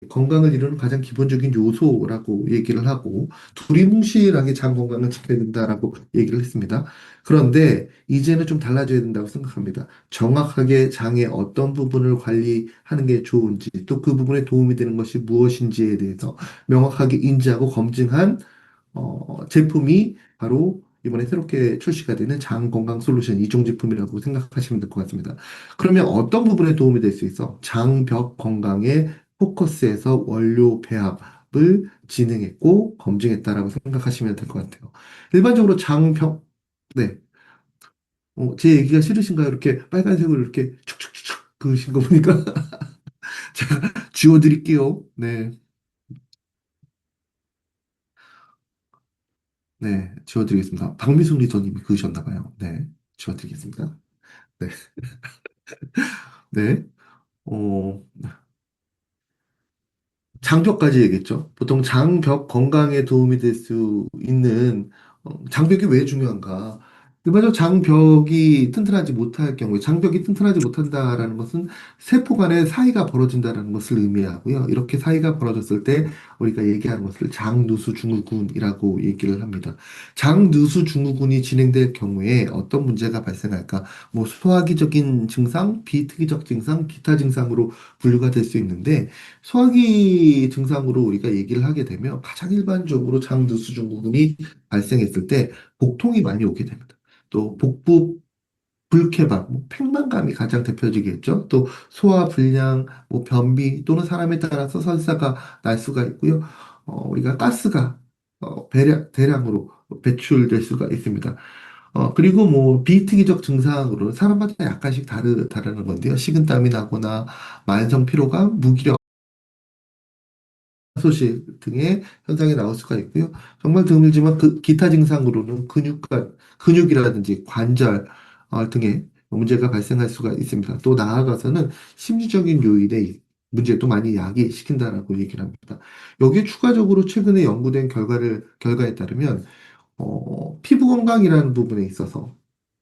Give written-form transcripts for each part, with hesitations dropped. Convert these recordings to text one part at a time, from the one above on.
건강을 이루는 가장 기본적인 요소라고 얘기를 하고 두리뭉실하게 장 건강을 지켜야 된다라고 얘기를 했습니다. 그런데 이제는 좀 달라져야 된다고 생각합니다. 정확하게 장의 어떤 부분을 관리하는 게 좋은지 또 그 부분에 도움이 되는 것이 무엇인지에 대해서 명확하게 인지하고 검증한 제품이 바로 이번에 새롭게 출시가 되는 장 건강 솔루션 이종 제품이라고 생각하시면 될 것 같습니다. 그러면 어떤 부분에 도움이 될 수 있어? 장벽 건강에 포커스해서 원료 배합을 진행했고 검증했다라고 생각하시면 될 것 같아요. 일반적으로 장벽, 네. 제 얘기가 싫으신가요? 이렇게 빨간색으로 이렇게 축축축축 그으신 거 보니까 제가 지워드릴게요. 네. 네. 지워드리겠습니다. 박미숙 리더님이 그으셨나 봐요. 네. 지워드리겠습니다. 네. 네. 어, 장벽까지 얘기했죠. 보통 장벽 건강에 도움이 될 수 있는 장벽이 왜 중요한가? 일반적으로 장벽이 튼튼하지 못할 경우에 장벽이 튼튼하지 못한다라는 것은 세포 간의 사이가 벌어진다는 것을 의미하고요. 이렇게 사이가 벌어졌을 때 우리가 얘기하는 것을 장누수 증후군이라고 얘기를 합니다. 장누수 증후군이 진행될 경우에 어떤 문제가 발생할까? 뭐 소화기적인 증상, 비특이적 증상, 기타 증상으로 분류가 될 수 있는데 소화기 증상으로 우리가 얘기를 하게 되면 가장 일반적으로 장누수 증후군이 발생했을 때 복통이 많이 오게 됩니다. 또 복부 불쾌감, 뭐 팽만감이 가장 대표적이겠죠. 또 소화 불량, 뭐 변비 또는 사람에 따라서 설사가 날 수가 있고요. 우리가 가스가 대량으로 배출될 수가 있습니다. 그리고 뭐 비특이적 증상으로 사람마다 약간씩 다르는 건데요. 식은땀이 나거나 만성 피로감, 무기력 소식 등의 현상이 나올 수가 있고요. 정말 드물지만 그 기타 증상으로는 근육이라든지 관절 등의 문제가 발생할 수가 있습니다. 또 나아가서는 심리적인 요인의 문제도 많이 야기시킨다라고 얘기를 합니다. 여기에 추가적으로 최근에 연구된 결과에 따르면 피부 건강이라는 부분에 있어서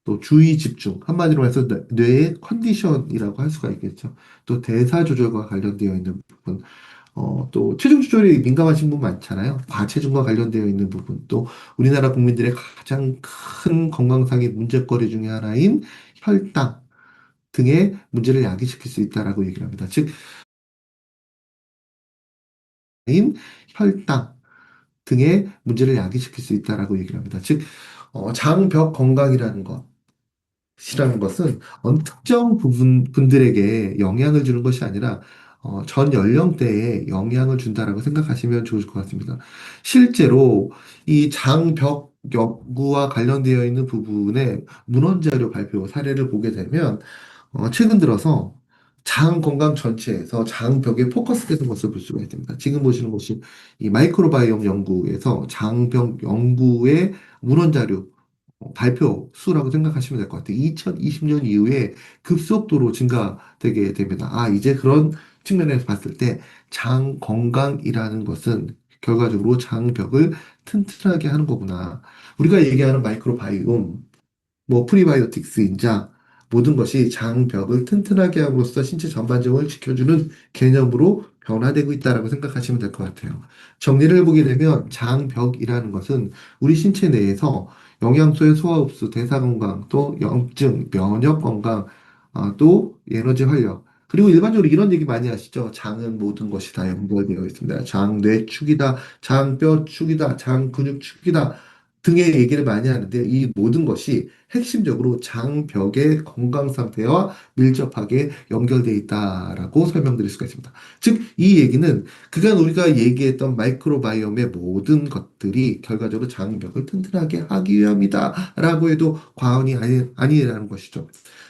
또 주의 집중, 한마디로 해서 뇌의 컨디션이라고 할 수가 있겠죠. 또 대사 조절과 관련되어 있는 부분, 또 체중 조절에 민감하신 분 많잖아요. 과체중과 관련되어 있는 부분, 또 우리나라 국민들의 가장 큰 건강상의 문제거리 중에 하나인 혈당 등의 문제를 야기시킬 수 있다라고 얘기를 합니다. 즉, 인 혈당 등의 문제를 야기시킬 수 있다라고 얘기를 합니다. 즉, 장벽 건강이라는 것. 이라는 것은 어느 특정 분들에게 영향을 주는 것이 아니라 전 연령대에 영향을 준다라고 생각하시면 좋을 것 같습니다. 실제로 이 장벽 연구와 관련되어 있는 부분에 문헌 자료 발표 사례를 보게 되면 최근 들어서 장 건강 전체에서 장벽에 포커스되는 것을 볼 수가 있습니다. 지금 보시는 것이 이 마이크로바이옴 연구에서 장벽 연구의 문헌 자료 발표 수라고 생각하시면 될 것 같아요. 2020년 이후에 급속도로 증가되게 됩니다. 이제 그런 측면에서 봤을 때 장 건강이라는 것은 결과적으로 장벽을 튼튼하게 하는 거구나. 우리가 얘기하는 마이크로바이옴, 뭐 프리바이오틱스 인자 모든 것이 장벽을 튼튼하게 함으로써 신체 전반적을 지켜주는 개념으로 변화되고 있다라고 생각하시면 될 것 같아요. 정리를 해보게 되면 장벽이라는 것은 우리 신체 내에서 영양소의 소화 흡수, 대사 건강, 또 염증, 면역 건강, 또 에너지 활력. 그리고 일반적으로 이런 얘기 많이 하시죠. 장은 모든 것이 다 연결되어 있습니다. 장 뇌축이다, 장 뼈축이다, 장 근육축이다 등의 얘기를 많이 하는데 이 모든 것이 핵심적으로 장벽의 건강 상태와 밀접하게 연결되어 있다라고 설명드릴 수가 있습니다. 즉, 이 얘기는 그간 우리가 얘기했던 마이크로바이옴의 모든 것들이 결과적으로 장벽을 튼튼하게 하기 위함이다라고 해도 과언이 아니라는 것이죠.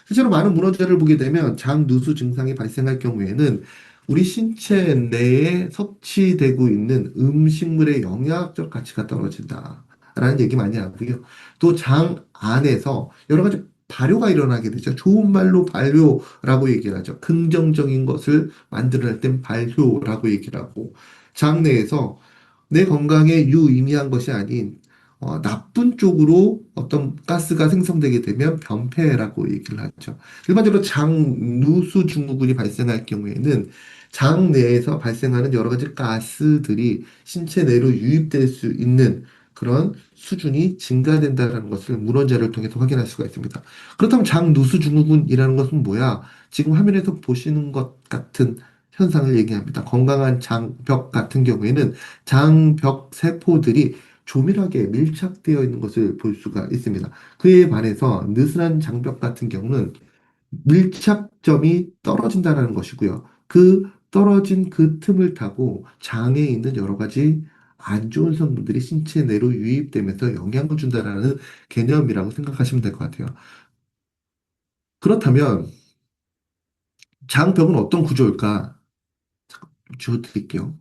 실제로 많은 문헌자를 보게 되면 장누수 증상이 발생할 경우에는 우리 신체 내에 섭취되고 있는 음식물의 영양학적 가치가 떨어진다. 라는 얘기 많이 하고요. 또 장 안에서 여러 가지 발효가 일어나게 되죠. 좋은 말로 발효라고 얘기를 하죠. 긍정적인 것을 만들어낼 땐 발효라고 얘기를 하고, 장 내에서 내 건강에 유의미한 것이 아닌 나쁜 쪽으로 어떤 가스가 생성되게 되면 변폐라고 얘기를 하죠. 일반적으로 장누수 증후군이 발생할 경우에는 장 내에서 발생하는 여러 가지 가스들이 신체 내로 유입될 수 있는 그런 수준이 증가된다는 것을 문헌자를 통해서 확인할 수가 있습니다. 그렇다면 장누수 증후군이라는 것은 뭐야? 지금 화면에서 보시는 것 같은 현상을 얘기합니다. 건강한 장벽 같은 경우에는 장벽 세포들이 조밀하게 밀착되어 있는 것을 볼 수가 있습니다. 그에 반해서 느슨한 장벽 같은 경우는 밀착점이 떨어진다는 것이고요. 그 떨어진 그 틈을 타고 장에 있는 여러 가지 안 좋은 성분들이 신체 내로 유입되면서 영향을 준다라는 개념이라고 생각하시면 될 것 같아요. 그렇다면 장벽은 어떤 구조일까? 지워드릴게요.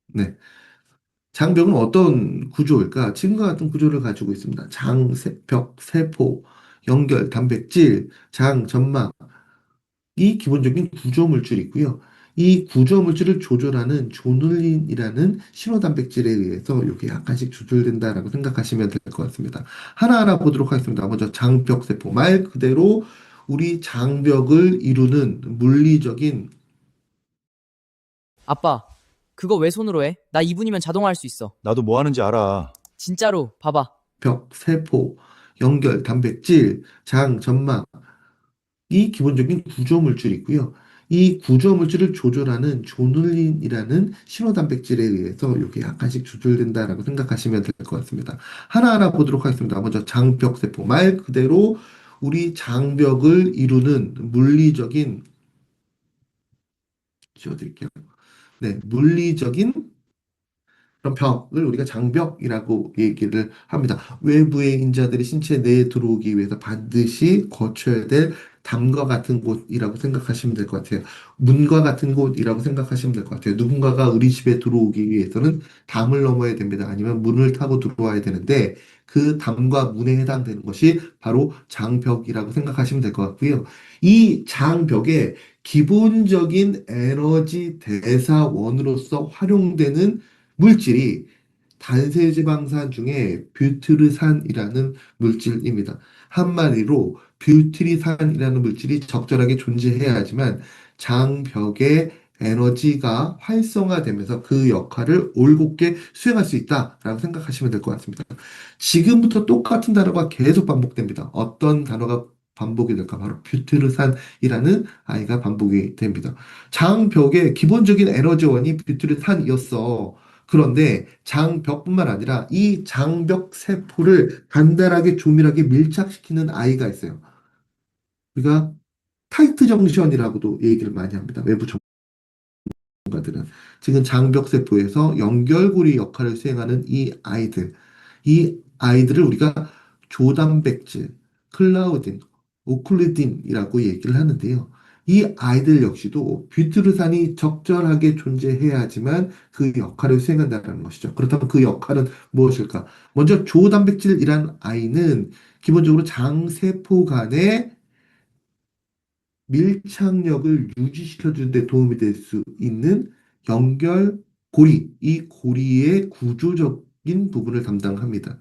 네. 장벽은 어떤 구조일까? 지금과 같은 구조를 가지고 있습니다. 벽, 세포, 연결, 단백질, 장, 점막, 이 기본적인 구조 물질이고요. 이 구조 물질을 조절하는 조눌린이라는 신호 단백질에 의해서 이게 약간씩 조절된다라고 생각하시면 될 것 같습니다. 하나하나 보도록 하겠습니다. 먼저 장벽 세포. 말 그대로 우리 장벽을 이루는 물리적인 아빠, 그거 왜 손으로 해? 나 2분이면 자동화 할 수 있어. 나도 뭐 하는지 알아. 진짜로, 봐봐. 벽, 세포, 연결, 단백질, 장, 점막, 이 기본적인 구조 물질이고요. 이 구조 물질을 조절하는 조눌린이라는 신호 단백질에 의해서 이게 약간씩 조절된다라고 생각하시면 될 것 같습니다. 하나하나 보도록 하겠습니다. 먼저 장벽 세포. 말 그대로 우리 장벽을 이루는 물리적인, 지워드릴게요. 네, 물리적인 그런 벽을 우리가 장벽이라고 얘기를 합니다. 외부의 인자들이 신체 내에 들어오기 위해서 반드시 거쳐야 될 담과 같은 곳이라고 생각하시면 될 것 같아요. 문과 같은 곳이라고 생각하시면 될 것 같아요. 누군가가 우리 집에 들어오기 위해서는 담을 넘어야 됩니다. 아니면 문을 타고 들어와야 되는데 그 담과 문에 해당되는 것이 바로 장벽이라고 생각하시면 될 것 같고요. 이 장벽에 기본적인 에너지 대사원으로서 활용되는 물질이 단세지방산 중에 뷰트르산이라는 물질입니다. 한마디로 뷰트리산이라는 물질이 적절하게 존재해야 하지만 장벽의 에너지가 활성화되면서 그 역할을 올곧게 수행할 수 있다라고 생각하시면 될 것 같습니다. 지금부터 똑같은 단어가 계속 반복됩니다. 어떤 단어가 반복이 될까? 바로 뷰트르산이라는 아이가 반복이 됩니다. 장벽의 기본적인 에너지원이 뷰트르산이었어. 그런데 장벽뿐만 아니라 이 장벽 세포를 간단하게 조밀하게 밀착시키는 아이가 있어요. 우리가 타이트 정션이라고도 얘기를 많이 합니다. 외부 전문가들은. 지금 장벽 세포에서 연결고리 역할을 수행하는 이 아이들을 우리가 조단백질, 클라우딘, 오클루딘이라고 얘기를 하는데요. 이 아이들 역시도 뷰트르산이 적절하게 존재해야 하지만 그 역할을 수행한다는 것이죠. 그렇다면 그 역할은 무엇일까? 먼저 조단백질이란 아이는 기본적으로 장세포 간의 밀착력을 유지시켜주는 데 도움이 될 수 있는 연결고리, 이 고리의 구조적인 부분을 담당합니다.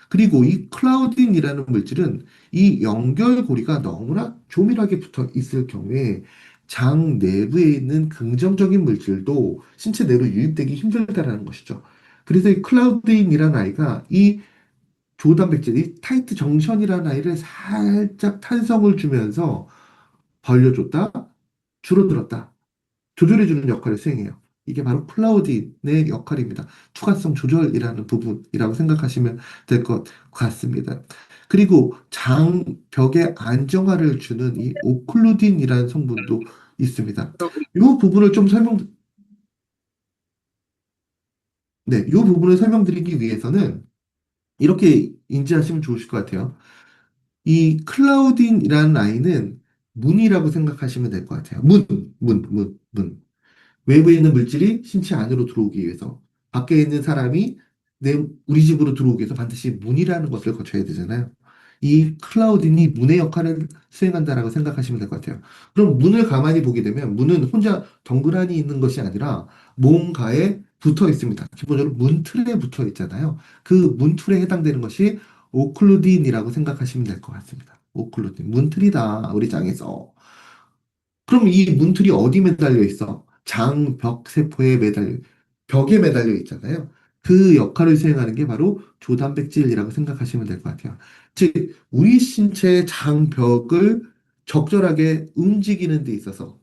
그리고 이 클라우딘이라는 물질은 이 연결고리가 너무나 조밀하게 붙어 있을 경우에 장 내부에 있는 긍정적인 물질도 신체 내로 유입되기 힘들다라는 것이죠. 그래서 이 클라우딘이라는 아이가 이 조단백질, 이 타이트 정션이라는 아이를 살짝 탄성을 주면서 벌려줬다, 줄어들었다, 조절해주는 역할을 수행해요. 이게 바로 클라우딘의 역할입니다. 투과성 조절이라는 부분이라고 생각하시면 될 것 같습니다. 그리고 장벽에 안정화를 주는 이 오클루딘이라는 성분도 있습니다. 이 부분을 좀 네, 이 부분을 설명드리기 위해서는 이렇게 인지하시면 좋으실 것 같아요. 이 클라우딘이라는 아이는 문이라고 생각하시면 될 것 같아요. 문. 외부에 있는 물질이 신체 안으로 들어오기 위해서 밖에 있는 사람이 우리 집으로 들어오기 위해서 반드시 문이라는 것을 거쳐야 되잖아요. 이 클라우딘이 문의 역할을 수행한다라고 생각하시면 될 것 같아요. 그럼 문을 가만히 보게 되면 문은 혼자 덩그러니 있는 것이 아니라 뭔가에 붙어 있습니다. 기본적으로 문틀에 붙어 있잖아요. 그 문틀에 해당되는 것이 오클루딘이라고 생각하시면 될 것 같습니다. 오클루딘. 문틀이다. 우리 장에서. 그럼 이 문틀이 어디 매달려 있어? 장벽 세포에 벽에 매달려 있잖아요. 그 역할을 수행하는 게 바로 조단백질이라고 생각하시면 될 것 같아요. 즉, 우리 신체의 장벽을 적절하게 움직이는 데 있어서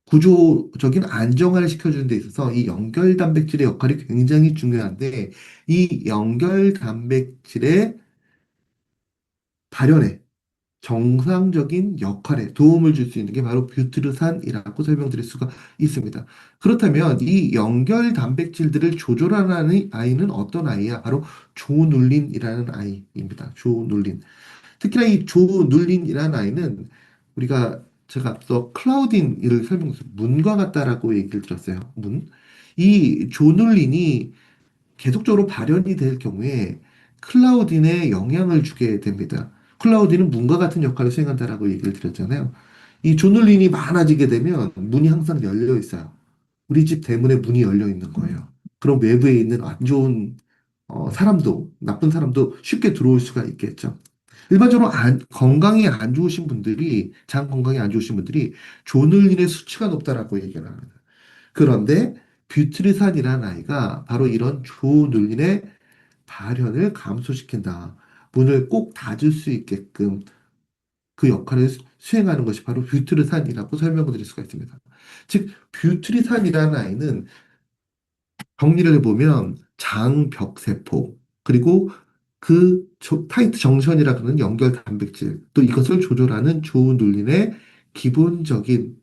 구조적인 안정화를 시켜주는 데 있어서 이 연결 단백질의 역할이 굉장히 중요한데 이 연결 단백질의 발현에 정상적인 역할에 도움을 줄 수 있는 게 바로 뷰트르산이라고 설명드릴 수가 있습니다. 그렇다면 이 연결 단백질들을 조절하는 아이는 어떤 아이야? 바로 조눌린이라는 아이입니다. 조눌린. 특히나 이 조눌린이라는 아이는 제가 앞서 클라우딘을 설명해서 문과 같다라고 얘기를 드렸어요. 문. 이 조눌린이 계속적으로 발현이 될 경우에 클라우딘에 영향을 주게 됩니다. 클라우딘은 문과 같은 역할을 수행한다라고 얘기를 드렸잖아요. 이 조눌린이 많아지게 되면 문이 항상 열려 있어요. 우리 집 대문에 문이 열려 있는 거예요. 그럼 외부에 있는 안 좋은 사람도, 나쁜 사람도 쉽게 들어올 수가 있겠죠. 일반적으로 건강이 안 좋으신 분들이, 장 건강이 안 좋으신 분들이 조눌린의 수치가 높다라고 얘기를 합니다. 그런데 뷰트리산이라는 아이가 바로 이런 조눌린의 발현을 감소시킨다. 문을 꼭 닫을 수 있게끔 그 역할을 수행하는 것이 바로 뷰트리산이라고 설명을 드릴 수가 있습니다. 즉, 뷰트리산이라는 아이는 정리를 해보면 장벽세포, 그리고 타이트 정션이라 그러는 연결 단백질, 또 이것을 조절하는 조눌린의 기본적인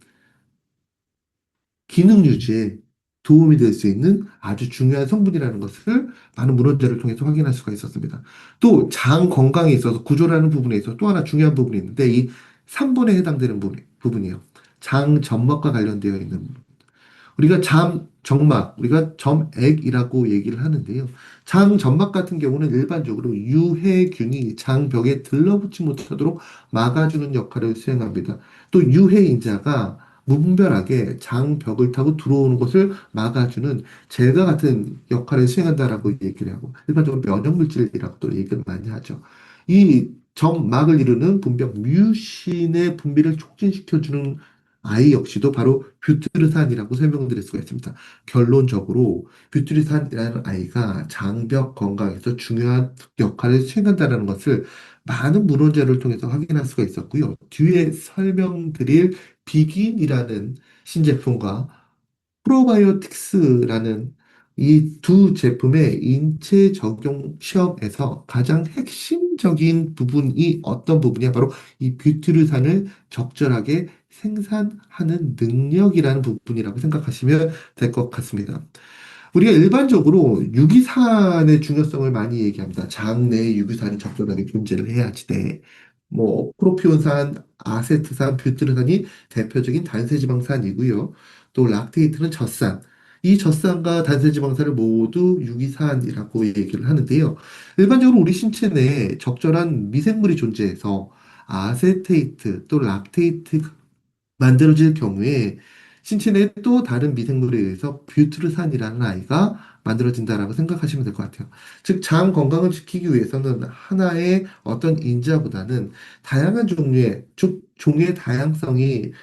기능 유지에 도움이 될 수 있는 아주 중요한 성분이라는 것을 많은 문헌들을 통해서 확인할 수가 있었습니다. 또 장 건강에 있어서 구조라는 부분에 있어서 또 하나 중요한 부분이 있는데 이 3번에 해당되는 부분이에요. 장 점막과 관련되어 있는 부분. 우리가 점막, 우리가 점액이라고 얘기를 하는데요. 장 점막 같은 경우는 일반적으로 유해균이 장벽에 들러붙지 못하도록 막아주는 역할을 수행합니다. 또 유해인자가 무분별하게 장벽을 타고 들어오는 것을 막아주는 젤과 같은 역할을 수행한다라고 얘기를 하고 일반적으로 면역물질이라고 또 얘기를 많이 하죠. 이 점막을 이루는 분명 뮤신의 분비를 촉진시켜주는 아이 역시도 바로 뷰트르산이라고 설명드릴 수가 있습니다. 결론적으로 뷰트르산이라는 아이가 장벽 건강에서 중요한 역할을 수행한다는 것을 많은 문헌자료를 통해서 확인할 수가 있었고요. 뒤에 설명드릴 비긴이라는 신제품과 프로바이오틱스라는 이 두 제품의 인체 적용 시험에서 가장 핵심적인 부분이 어떤 부분이야? 바로 이 뷰티르산을 적절하게 생산하는 능력이라는 부분이라고 생각하시면 될 것 같습니다. 우리가 일반적으로 유기산의 중요성을 많이 얘기합니다. 장 내에 유기산이 적절하게 존재를 해야지 돼. 뭐 프로피온산, 아세트산, 뷰트르산이 대표적인 단세지방산이고요. 또 락테이트는 젖산. 이 젖산과 단세지방산을 모두 유기산이라고 얘기를 하는데요. 일반적으로 우리 신체 내에 적절한 미생물이 존재해서 아세테이트 또 락테이트 만들어질 경우에 신체 내 또 다른 미생물에 의해서 뷰트르산이라는 아이가 만들어진다라고 생각하시면 될 것 같아요. 즉, 장 건강을 지키기 위해서는 하나의 어떤 인자보다는 다양한 종류의, 즉, 종의 다양성이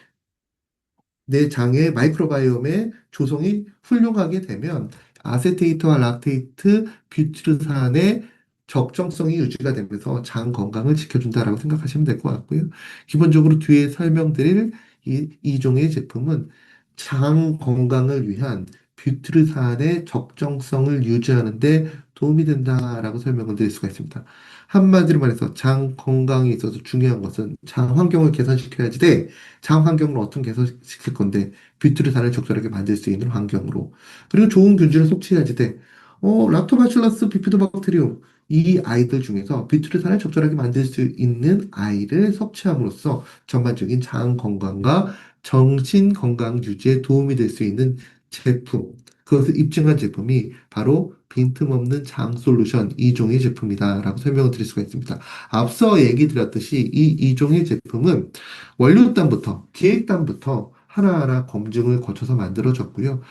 내 장의 마이크로바이옴의 조성이 훌륭하게 되면 아세테이트와 락테이트, 뷰트르산의 적정성이 유지가 되면서 장 건강을 지켜준다라고 생각하시면 될 것 같고요. 기본적으로 뒤에 설명드릴 이 종의 제품은 장 건강을 위한 뷰트르산의 적정성을 유지하는 데 도움이 된다라고 설명을 드릴 수가 있습니다. 한마디로 말해서 장 건강에 있어서 중요한 것은 장 환경을 개선시켜야지 돼. 장 환경을 어떻게 개선시킬 건데 뷰트르산을 적절하게 만들 수 있는 환경으로 그리고 좋은 균질을 섭취해야지 돼. 락토바실러스 비피도박테리움 이 아이들 중에서 뷰트르산을 적절하게 만들 수 있는 아이를 섭취함으로써 전반적인 장 건강과 정신 건강 유지에 도움이 될 수 있는 제품 그것을 입증한 제품이 바로 빈틈없는 장 솔루션 2종의 제품이다라고 설명을 드릴 수가 있습니다. 앞서 얘기 드렸듯이 이 2종의 제품은 원료단부터 기획단부터 하나하나 검증을 거쳐서 만들어졌고요.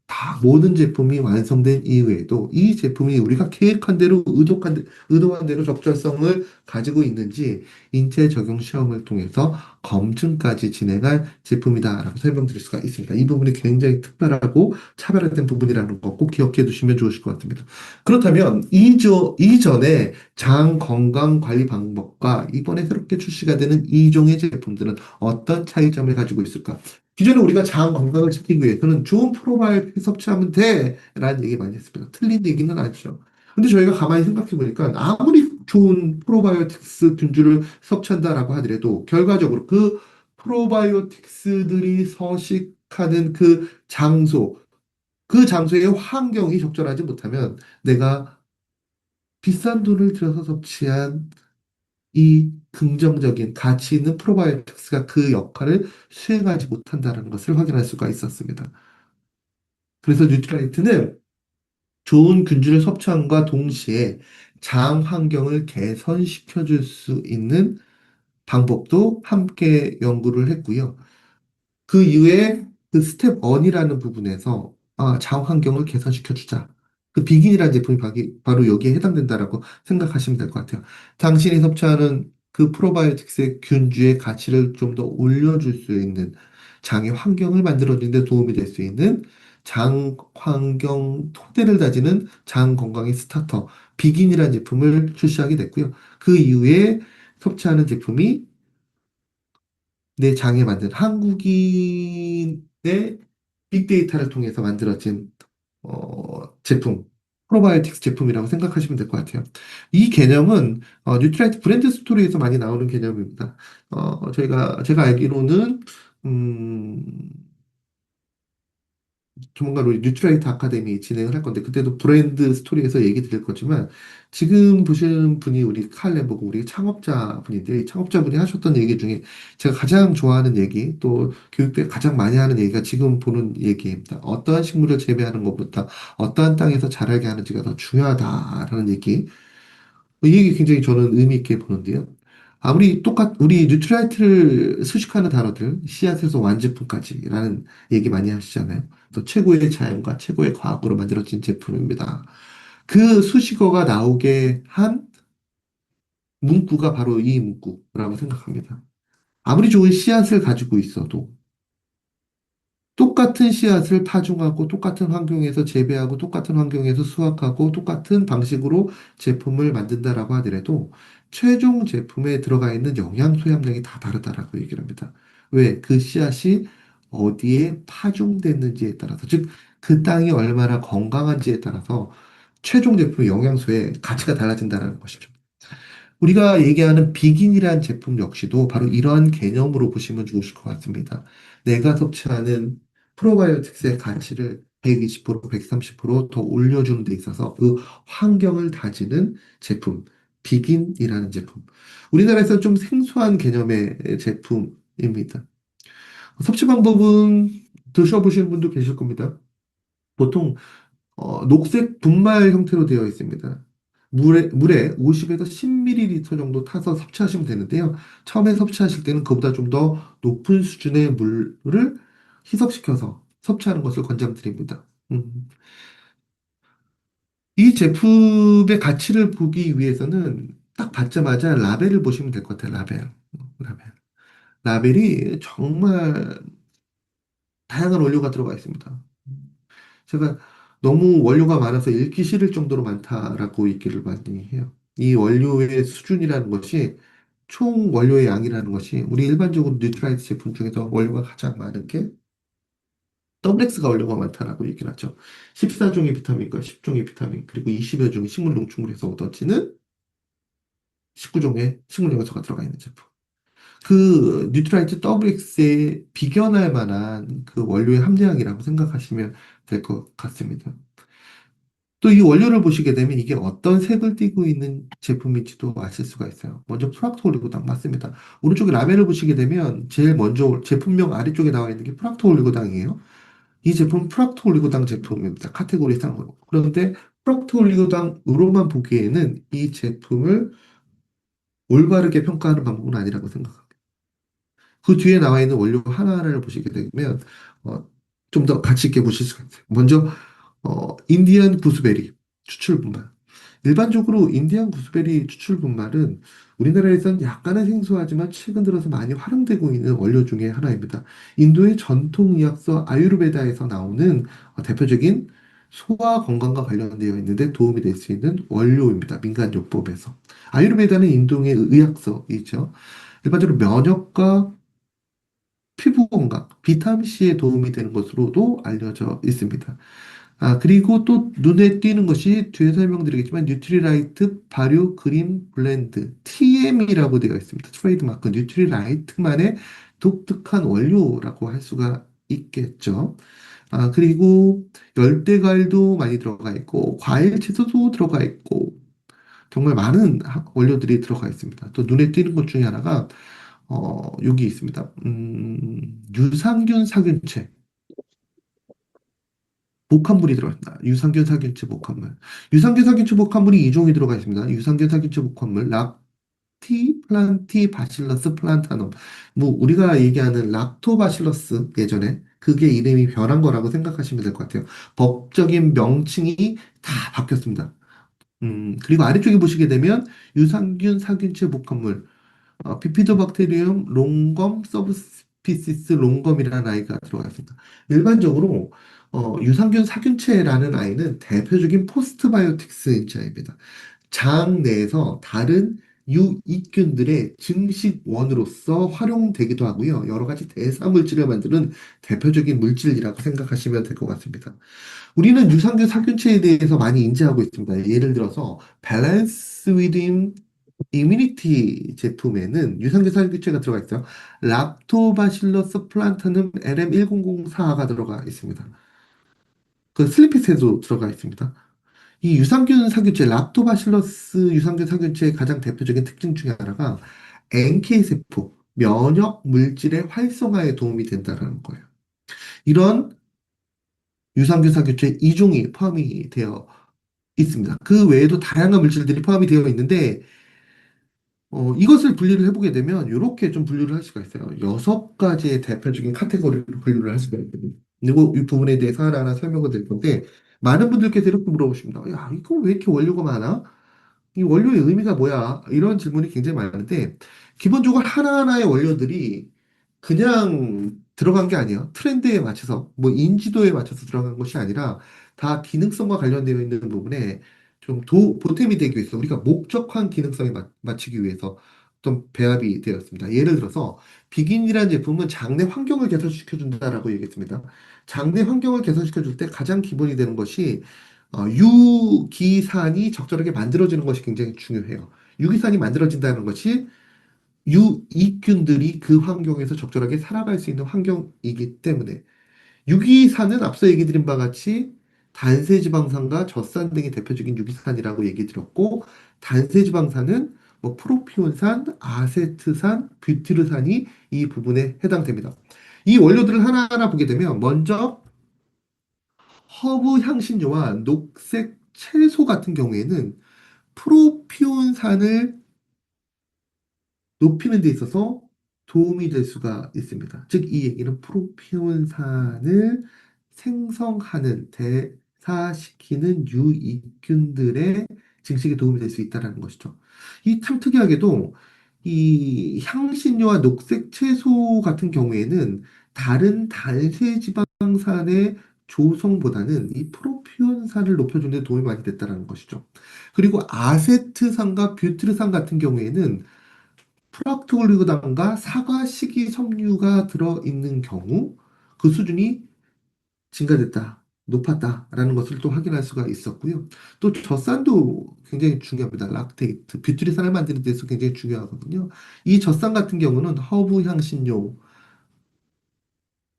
다 모든 제품이 완성된 이후에도 이 제품이 우리가 계획한 대로 의도한 대로 적절성을 가지고 있는지 인체 적용 시험을 통해서 검증까지 진행한 제품이다라고 설명드릴 수가 있습니다. 이 부분이 굉장히 특별하고 차별화된 부분이라는 거 꼭 기억해 두시면 좋으실 것 같습니다. 그렇다면 이전에 장 건강 관리 방법과 이번에 새롭게 출시가 되는 이 종의 제품들은 어떤 차이점을 가지고 있을까? 기존에 우리가 장 건강을 지키기 위해서는 좋은 프로바이오틱 섭취하면 돼 라는 얘기 많이 했습니다. 틀린 얘기는 아니죠. 근데 저희가 가만히 생각해 보니까 아무리 좋은 프로바이오틱스 균주를 섭취한다라고 하더라도 결과적으로 그 프로바이오틱스들이 서식하는 그 장소, 그 장소의 환경이 적절하지 못하면 내가 비싼 돈을 들여서 섭취한 이 긍정적인 가치 있는 프로바이오틱스가 그 역할을 수행하지 못한다는 것을 확인할 수가 있었습니다. 그래서 뉴트라이트는 좋은 균주를 섭취함과 동시에 장 환경을 개선시켜 줄 수 있는 방법도 함께 연구를 했고요. 그 이후에 그 스텝 1이라는 부분에서 장 환경을 개선시켜 주자. 그 비긴이라는 제품이 바로 여기에 해당된다라고 생각하시면 될 것 같아요. 당신이 섭취하는 그 프로바이오틱스의 균주의 가치를 좀 더 올려줄 수 있는 장의 환경을 만들어주는 데 도움이 될 수 있는 장 환경 토대를 다지는 장 건강의 스타터 비긴이라는 제품을 출시하게 됐고요. 그 이후에 섭취하는 제품이 내 장에 만든 한국인의 빅데이터를 통해서 만들어진 제품, 프로바이오틱스 제품이라고 생각하시면 될 것 같아요. 이 개념은 뉴트라이트 브랜드 스토리에서 많이 나오는 개념입니다. 제가 알기로는 음, 조만간 우리 뉴트라이트 아카데미 진행을 할 건데 그때도 브랜드 스토리에서 얘기 드릴 거지만 지금 보시는 분이 우리 칼레보고 우리 창업자 분인데 이 창업자분이 하셨던 얘기 중에 제가 가장 좋아하는 얘기 또 교육 때 가장 많이 하는 얘기가 지금 보는 얘기입니다. 어떠한 식물을 재배하는 것보다 어떠한 땅에서 자라게 하는지가 더 중요하다라는 얘기. 이 얘기 굉장히 저는 의미 있게 보는데요. 우리 뉴트라이트를 수식하는 단어들, 씨앗에서 완제품까지라는 얘기 많이 하시잖아요. 또 최고의 자연과 최고의 과학으로 만들어진 제품입니다. 그 수식어가 나오게 한 문구가 바로 이 문구라고 생각합니다. 아무리 좋은 씨앗을 가지고 있어도 똑같은 씨앗을 파종하고 똑같은 환경에서 재배하고 똑같은 환경에서 수확하고 똑같은 방식으로 제품을 만든다라고 하더라도 최종 제품에 들어가 있는 영양소의 함량이 다 다르다라고 얘기를 합니다. 왜? 그 씨앗이 어디에 파종됐는지에 따라서, 즉, 그 땅이 얼마나 건강한지에 따라서 최종 제품의 영양소의 가치가 달라진다는 것이죠. 우리가 얘기하는 비긴이라는 제품 역시도 바로 이러한 개념으로 보시면 좋으실 것 같습니다. 내가 섭취하는 프로바이오틱스의 가치를 120%, 130%더 올려주는 데 있어서 그 환경을 다지는 제품, 비긴이라는 제품. 우리나라에서 좀 생소한 개념의 제품입니다. 섭취 방법은 드셔보시는 분도 계실 겁니다. 보통 녹색 분말 형태로 되어 있습니다. 물에 50에서 10ml 정도 타서 섭취하시면 되는데요. 처음에 섭취하실 때는 그보다 좀 더 높은 수준의 물을 희석시켜서 섭취하는 것을 권장드립니다. 이 제품의 가치를 보기 위해서는 딱 받자마자 라벨을 보시면 될 것 같아요. 라벨. 라벨이 정말 다양한 원료가 들어가 있습니다. 제가 너무 원료가 많아서 읽기 싫을 정도로 많다라고 얘기를 많이 해요. 이 원료의 수준이라는 것이 총 원료의 양이라는 것이 우리 일반적으로 뉴트라이트 제품 중에서 원료가 가장 많은 게 WX가 원료가 많다라고 얘기를 하죠. 14종의 비타민과 10종의 비타민 그리고 20여 종의 식물 농축물에서 얻어지는 19종의 식물 영양소가 들어가 있는 제품. 그 뉴트라이트 WX에 비견할 만한 그 원료의 함량이라고 생각하시면 될 것 같습니다. 또 이 원료를 보시게 되면 이게 어떤 색을 띠고 있는 제품인지도 아실 수가 있어요. 먼저 프락토 올리고당 맞습니다. 오른쪽에 라벨을 보시게 되면 제일 먼저 제품명 아래쪽에 나와 있는 게 프락토 올리고당이에요. 이 제품 프락토 올리고당 제품입니다. 카테고리상으로. 그런데 프락토 올리고당으로만 보기에는 이 제품을 올바르게 평가하는 방법은 아니라고 생각합니다. 그 뒤에 나와 있는 원료 하나하나를 보시게 되면 어, 좀 더 가치 있게 보실 수가 있어요. 먼저 인디안 구스베리 추출 분말. 일반적으로 인디안 구스베리 추출 분말은 우리나라에선 약간은 생소하지만 최근 들어서 많이 활용되고 있는 원료 중에 하나입니다. 인도의 전통 의학서 아유르베다에서 나오는 대표적인 소화 건강과 관련되어 있는데 도움이 될 수 있는 원료입니다. 민간요법에서. 아유르베다는 인도의 의학서이죠. 일반적으로 면역과 피부 건강, 비타민C에 도움이 되는 것으로도 알려져 있습니다. 그리고 또 눈에 띄는 것이 뒤에 설명드리겠지만 뉴트리라이트 발효 그린 블렌드 TM이라고 되어 있습니다. 트레이드마크 뉴트리라이트만의 독특한 원료라고 할 수가 있겠죠. 그리고 열대 과일도 많이 들어가 있고 과일 채소도 들어가 있고 정말 많은 원료들이 들어가 있습니다. 또 눈에 띄는 것 중에 하나가 여기 있습니다. 유산균 사균체. 복합물이 들어있다. 유산균 살균체 복합물. 유산균 살균체 복합물이 2종이 들어가 있습니다. 유산균 살균체 복합물, 락티 플란티 바실러스 플란타놈. 뭐 우리가 얘기하는 락토바실러스 예전에 그게 이름이 변한 거라고 생각하시면 될 것 같아요. 법적인 명칭이 다 바뀌었습니다. 그리고 아래쪽에 보시게 되면 유산균 살균체 복합물, 비피도박테리움 롱검 서브스피시스 롱검이라는 아이가 들어가 있습니다. 일반적으로 유산균 사균체라는 아이는 대표적인 포스트바이오틱스인자입니다. 장 내에서 다른 유익균들의 증식원으로서 활용되기도 하고요. 여러 가지 대사 물질을 만드는 대표적인 물질이라고 생각하시면 될 것 같습니다. 우리는 유산균 살균체에 대해서 많이 인지하고 있습니다. 예를 들어서 밸런스 위딘 이뮤니티 제품에는 유산균 살균제가 들어가 있어요. 락토바실러스 플란타눔 LM1004가 들어가 있습니다. 그 슬리피스에도 들어가 있습니다. 이 유산균 살균제, 락토바실러스 유산균 살균제의 가장 대표적인 특징 중에 하나가 NK 세포, 면역 물질의 활성화에 도움이 된다는 거예요. 이런 유산균 살균제 2종이 포함이 되어 있습니다. 그 외에도 다양한 물질들이 포함이 되어 있는데 이것을 분리를 해보게 되면 이렇게 좀 분류를 할 수가 있어요. 6가지의 대표적인 카테고리로 분류를 할 수가 있거든요. 그리고 이 부분에 대해서 하나하나 설명을 드릴 건데 많은 분들께서 이렇게 물어보십니다. 야, 이거 왜 이렇게 원료가 많아? 이 원료의 의미가 뭐야? 이런 질문이 굉장히 많은데 기본적으로 하나하나의 원료들이 그냥 들어간 게 아니에요. 트렌드에 맞춰서, 뭐 인지도에 맞춰서 들어간 것이 아니라 다 기능성과 관련되어 있는 부분에 좀 보탬이 되기 위해서 우리가 목적한 기능성에 맞추기 위해서 좀 배합이 되었습니다. 예를 들어서 비긴이라는 제품은 장내 환경을 개선시켜준다라고 얘기했습니다. 장내 환경을 개선시켜줄 때 가장 기본이 되는 것이 유기산이 적절하게 만들어지는 것이 굉장히 중요해요. 유기산이 만들어진다는 것이 유익균들이 그 환경에서 적절하게 살아갈 수 있는 환경이기 때문에 유기산은 앞서 얘기 드린 바와 같이 단세지방산과 젖산 등이 대표적인 유기산이라고 얘기 드렸고 단세지방산은 뭐 프로피온산, 아세트산, 뷰티르산이 이 부분에 해당됩니다. 이 원료들을 하나하나 보게 되면 먼저 허브 향신료와 녹색 채소 같은 경우에는 프로피온산을 높이는 데 있어서 도움이 될 수가 있습니다. 즉, 이 얘기는 프로피온산을 생성하는, 대사시키는 유익균들의 증식에 도움이 될 수 있다는 것이죠. 이 참 특이하게도 이 향신료와 녹색 채소 같은 경우에는 다른 단세지방산의 조성보다는 이 프로피온산을 높여주는 데 도움이 많이 됐다는 것이죠. 그리고 아세트산과 뷰트르산 같은 경우에는 프락토올리고당과 사과 식이섬유가 들어있는 경우 그 수준이 증가됐다, 높았다라는 것을 또 확인할 수가 있었고요. 또 젖산도 굉장히 중요합니다. 락테이트, 뷰트리산을 만드는 데서 굉장히 중요하거든요. 이 젖산 같은 경우는 허브 향신료,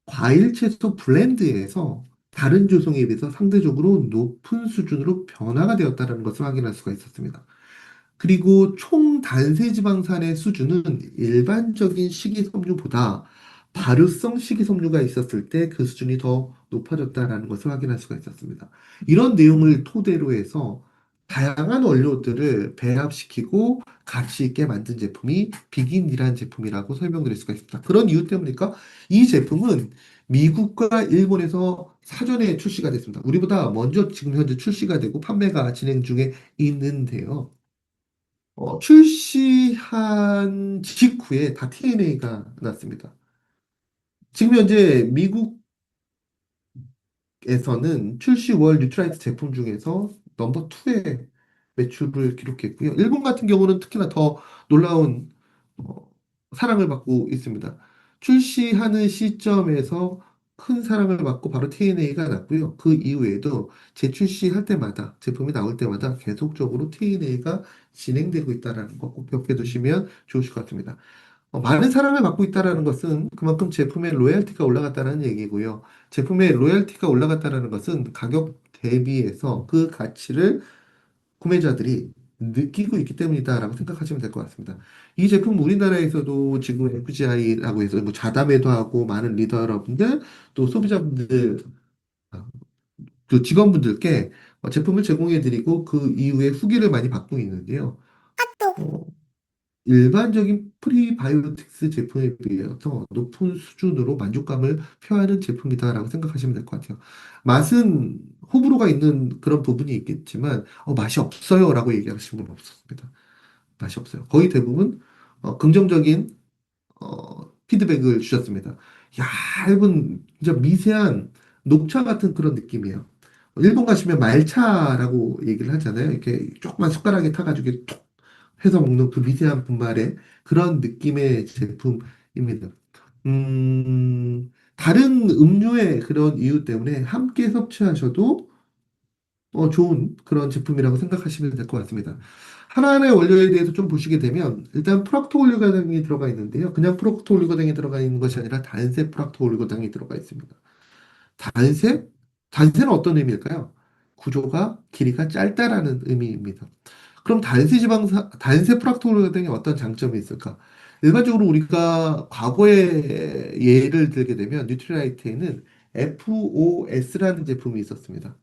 과일 채소 블렌드에서 다른 조성에 비해서 상대적으로 높은 수준으로 변화가 되었다는 것을 확인할 수가 있었습니다. 그리고 총 단세지방산의 수준은 일반적인 식이섬유보다 발효성 식이섬유가 있었을 때 그 수준이 더 높아졌다는 것을 확인할 수가 있었습니다. 이런 내용을 토대로 해서 다양한 원료들을 배합시키고 가치 있게 만든 제품이 비긴이라는 제품이라고 설명드릴 수가 있습니다. 그런 이유 때문일까? 이 제품은 미국과 일본에서 사전에 출시가 됐습니다. 우리보다 먼저 지금 현재 출시가 되고 판매가 진행 중에 있는데요. 출시한 직후에 다 TNA가 났습니다. 지금 현재 미국 에서는 출시 월 뉴트라이트 제품 중에서 넘버 2의 매출을 기록했고요. 일본 같은 경우는 특히나 더 놀라운 어, 사랑을 받고 있습니다. 출시하는 시점에서 큰 사랑을 받고 바로 TNA가 났고요. 그 이후에도 재출시할 때마다 제품이 나올 때마다 계속적으로 TNA가 진행되고 있다는 거 꼭 기억해 두시면 좋으실 것 같습니다. 많은 사랑을 받고 있다는 것은 그만큼 제품의 로열티가 올라갔다는 얘기고요. 제품의 로열티가 올라갔다는 것은 가격 대비해서 그 가치를 구매자들이 느끼고 있기 때문이다라고 생각하시면 될 것 같습니다. 이 제품 우리나라에서도 지금 FGI라고 해서 뭐 자담회도 하고 많은 리더 여러분들 또 소비자분들 아, 그 직원분들께 제품을 제공해 드리고 그 이후에 후기를 많이 받고 있는데요. 어, 일반적인 프리바이오틱스 제품에 비해서 높은 수준으로 만족감을 표하는 제품이다라고 생각하시면 될 것 같아요. 맛은 호불호가 있는 그런 부분이 있겠지만 맛이 없어요라고 얘기하시는 분 없었습니다. 맛이 없어요. 거의 대부분 긍정적인 피드백을 주셨습니다. 얇은 진짜 미세한 녹차 같은 그런 느낌이에요. 일본 가시면 말차라고 얘기를 하잖아요. 이렇게 조그만 숟가락에 타가지고 이렇게 톡 해서 먹는 그 미세한 분말의 그런 느낌의 제품입니다. 다른 음료의 그런 이유 때문에 함께 섭취하셔도 좋은 그런 제품이라고 생각하시면 될 것 같습니다. 하나하나의 원료에 대해서 좀 보시게 되면 일단 프락토 올리고당이 들어가 있는데요. 그냥 프락토 올리고당이 들어가 있는 것이 아니라 단색 프락토 올리고당이 들어가 있습니다. 단색? 단색은 어떤 의미일까요? 구조가 길이가 짧다라는 의미입니다. 그럼 단세 프락토르 등의 어떤 장점이 있을까? 일반적으로 우리가 과거에 예를 들게 되면 뉴트리라이트에는 FOS라는 제품이 있었습니다.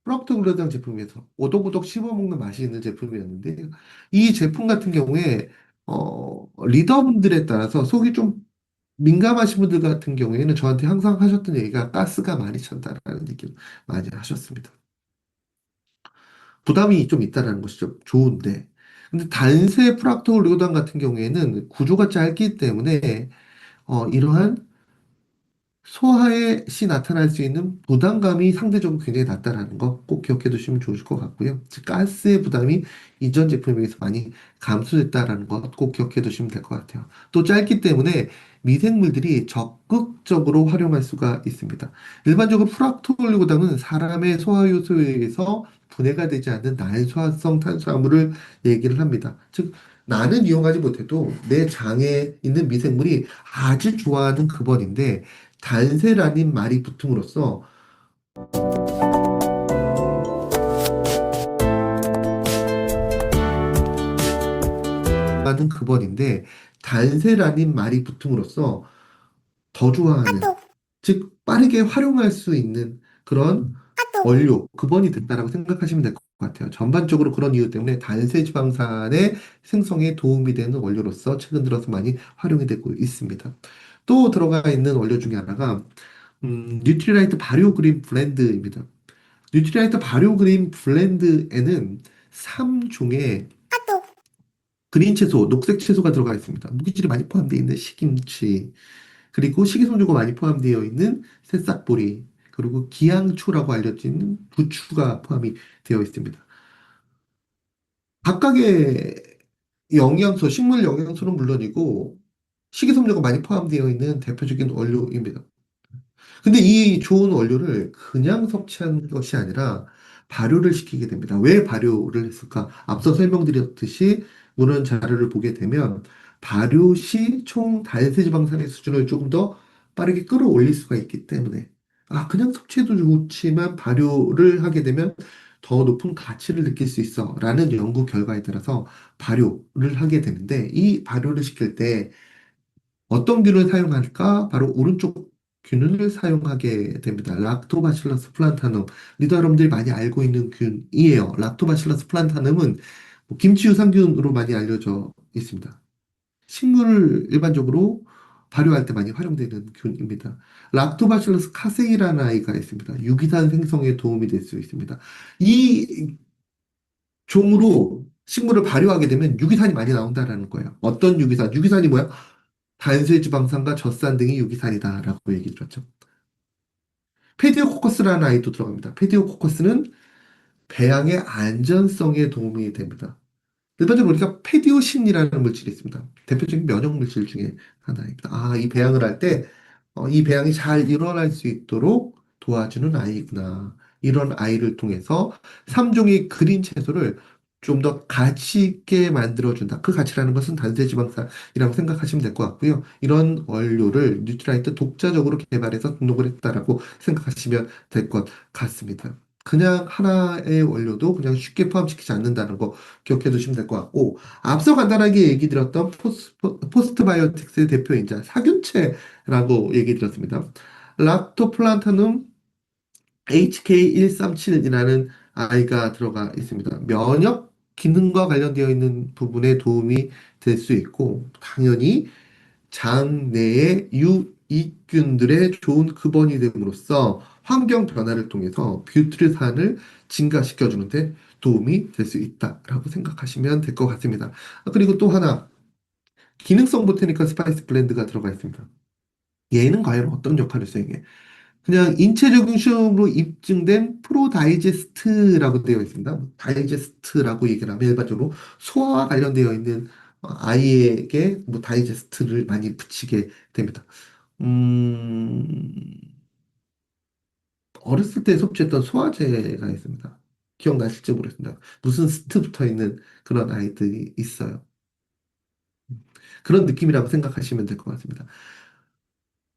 프락토글루당 제품에서 오독오독 씹어먹는 맛이 있는 제품이었는데 이 제품 같은 경우에 리더분들에 따라서 속이 좀 민감하신 분들 같은 경우에는 저한테 항상 하셨던 얘기가 가스가 많이 찬다라는 얘기를 많이 하셨습니다. 부담이 좀 있다는 것이 좀 좋은데, 근데 단세 프락토 리고당 같은 경우에는 구조가 짧기 때문에 이러한 소화에 시 나타날 수 있는 부담감이 상대적으로 굉장히 낮다라는 거 꼭 기억해 두시면 좋으실 것 같고요. 즉, 가스의 부담이 이전 제품에 비해서 많이 감소됐다라는 것 꼭 기억해 두시면 될 것 같아요. 또 짧기 때문에 미생물들이 적극적으로 활용할 수가 있습니다. 일반적으로 프락톨리고당은 사람의 소화 요소에 의해서 분해가 되지 않는 난소화성 탄수화물을 얘기를 합니다. 즉, 나는 이용하지 못해도 내 장에 있는 미생물이 아주 좋아하는 그벌인데 단세라는 말이 붙음으로써 하는 그벌인데 단세라는 말이 붙음으로써 더 좋아하는 즉 빠르게 활용할 수 있는 그런 원료 근원이 됐다라고 생각하시면 될 것 같아요. 전반적으로 그런 이유 때문에 단세 지방산의 생성에 도움이 되는 원료로서 최근 들어서 많이 활용이 되고 있습니다. 또 들어가 있는 원료 중에 하나가 뉴트리라이트 발효 그린 블렌드입니다. 뉴트리라이트 발효 그린 블렌드에는 3종의 그린 채소, 녹색 채소가 들어가 있습니다. 무기질이 많이 포함되어 있는 시김치, 그리고 식이섬유가 많이 포함되어 있는 새싹보리, 그리고 기양초라고 알려진 부추가 포함이 되어 있습니다. 각각의 영양소, 식물 영양소는 물론이고 식이섬유가 많이 포함되어 있는 대표적인 원료입니다. 근데 이 좋은 원료를 그냥 섭취하는 것이 아니라 발효를 시키게 됩니다. 왜 발효를 했을까? 앞서 설명드렸듯이 문헌 자료를 보게 되면 발효 시 총 달세지방산의 수준을 조금 더 빠르게 끌어올릴 수가 있기 때문에 그냥 섭취해도 좋지만 발효를 하게 되면 더 높은 가치를 느낄 수 있어 라는 연구 결과에 따라서 발효를 하게 되는데 이 발효를 시킬 때 어떤 균을 사용할까? 바로 오른쪽 균을 사용하게 됩니다. 락토바실러스 플란타눔. 리더 여러분들이 많이 알고 있는 균이에요. 락토바실러스 플란타눔은 김치 유산균으로 많이 알려져 있습니다. 식물을 일반적으로 발효할 때 많이 활용되는 균입니다. 락토바실러스 카세이라는 아이가 있습니다. 유기산 생성에 도움이 될 수 있습니다. 이 종으로 식물을 발효하게 되면 유기산이 많이 나온다라는 거예요. 어떤 유기산? 유기산이 뭐야? 단수지방산과 젖산 등이 유기산이다라고 얘기 들었죠. 페디오코커스라는 아이도 들어갑니다. 페디오코커스는 배양의 안전성에 도움이 됩니다. 일반적으로 우리가 페디오신이라는 물질이 있습니다. 대표적인 면역 물질 중에 하나입니다. 아, 이 배양을 할 때, 이 배양이 잘 일어날 수 있도록 도와주는 아이구나. 이런 아이를 통해서 3종의 그린 채소를 좀 더 가치 있게 만들어준다. 그 가치라는 것은 단세지방산이라고 생각하시면 될 것 같고요. 이런 원료를 뉴트라이트 독자적으로 개발해서 등록을 했다라고 생각하시면 될 것 같습니다. 그냥 하나의 원료도 그냥 쉽게 포함시키지 않는다는 거 기억해 두시면 될 것 같고, 앞서 간단하게 얘기 드렸던 포스트바이오틱스의 대표인자 사균체라고 얘기 드렸습니다. 락토플란타눔 HK137이라는 아이가 들어가 있습니다. 면역 기능과 관련되어 있는 부분에 도움이 될 수 있고, 당연히 장 내의 유익균들의 좋은 급원이 됨으로써 환경 변화를 통해서 뷰트르산을 증가시켜 주는데 도움이 될 수 있다라고 생각하시면 될 것 같습니다. 그리고 또 하나 기능성 보테니컬 스파이스 블렌드가 들어가 있습니다. 얘는 과연 어떤 역할을 수행해? 그냥 인체적인 시험으로 입증된 프로다이제스트라고 되어 있습니다. 다이제스트라고 얘기를 하면 일반적으로 소화와 관련되어 있는 아이에게 뭐 다이제스트를 많이 붙이게 됩니다. 음, 어렸을 때 섭취했던 소화제가 있습니다. 기억나실지 모르겠습니다. 무슨 스트 붙어 있는 그런 아이들이 있어요. 그런 느낌이라고 생각하시면 될 것 같습니다.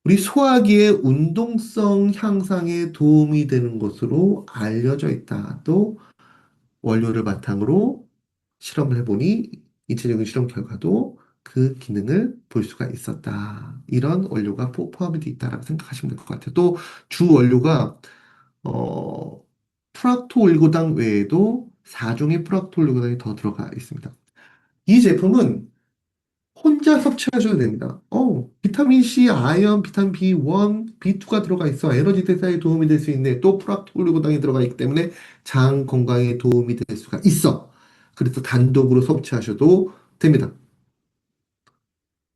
우리 소화기의 운동성 향상에 도움이 되는 것으로 알려져 있다. 또 원료를 바탕으로 실험을 해보니 인체적인 실험 결과도 그 기능을 볼 수가 있었다. 이런 원료가 포함이 되어 있다라고 생각하시면 될 것 같아요. 또 주 원료가 어, 프락토올리고당 외에도 4종의 프락토올리고당이 더 들어가 있습니다. 이 제품은 혼자 섭취하셔도 됩니다. 비타민 C, 아연, 비타민 B1, B2가 들어가 있어. 에너지 대사에 도움이 될 수 있네. 또 프락톨리고당이 들어가 있기 때문에 장 건강에 도움이 될 수가 있어. 그래서 단독으로 섭취하셔도 됩니다.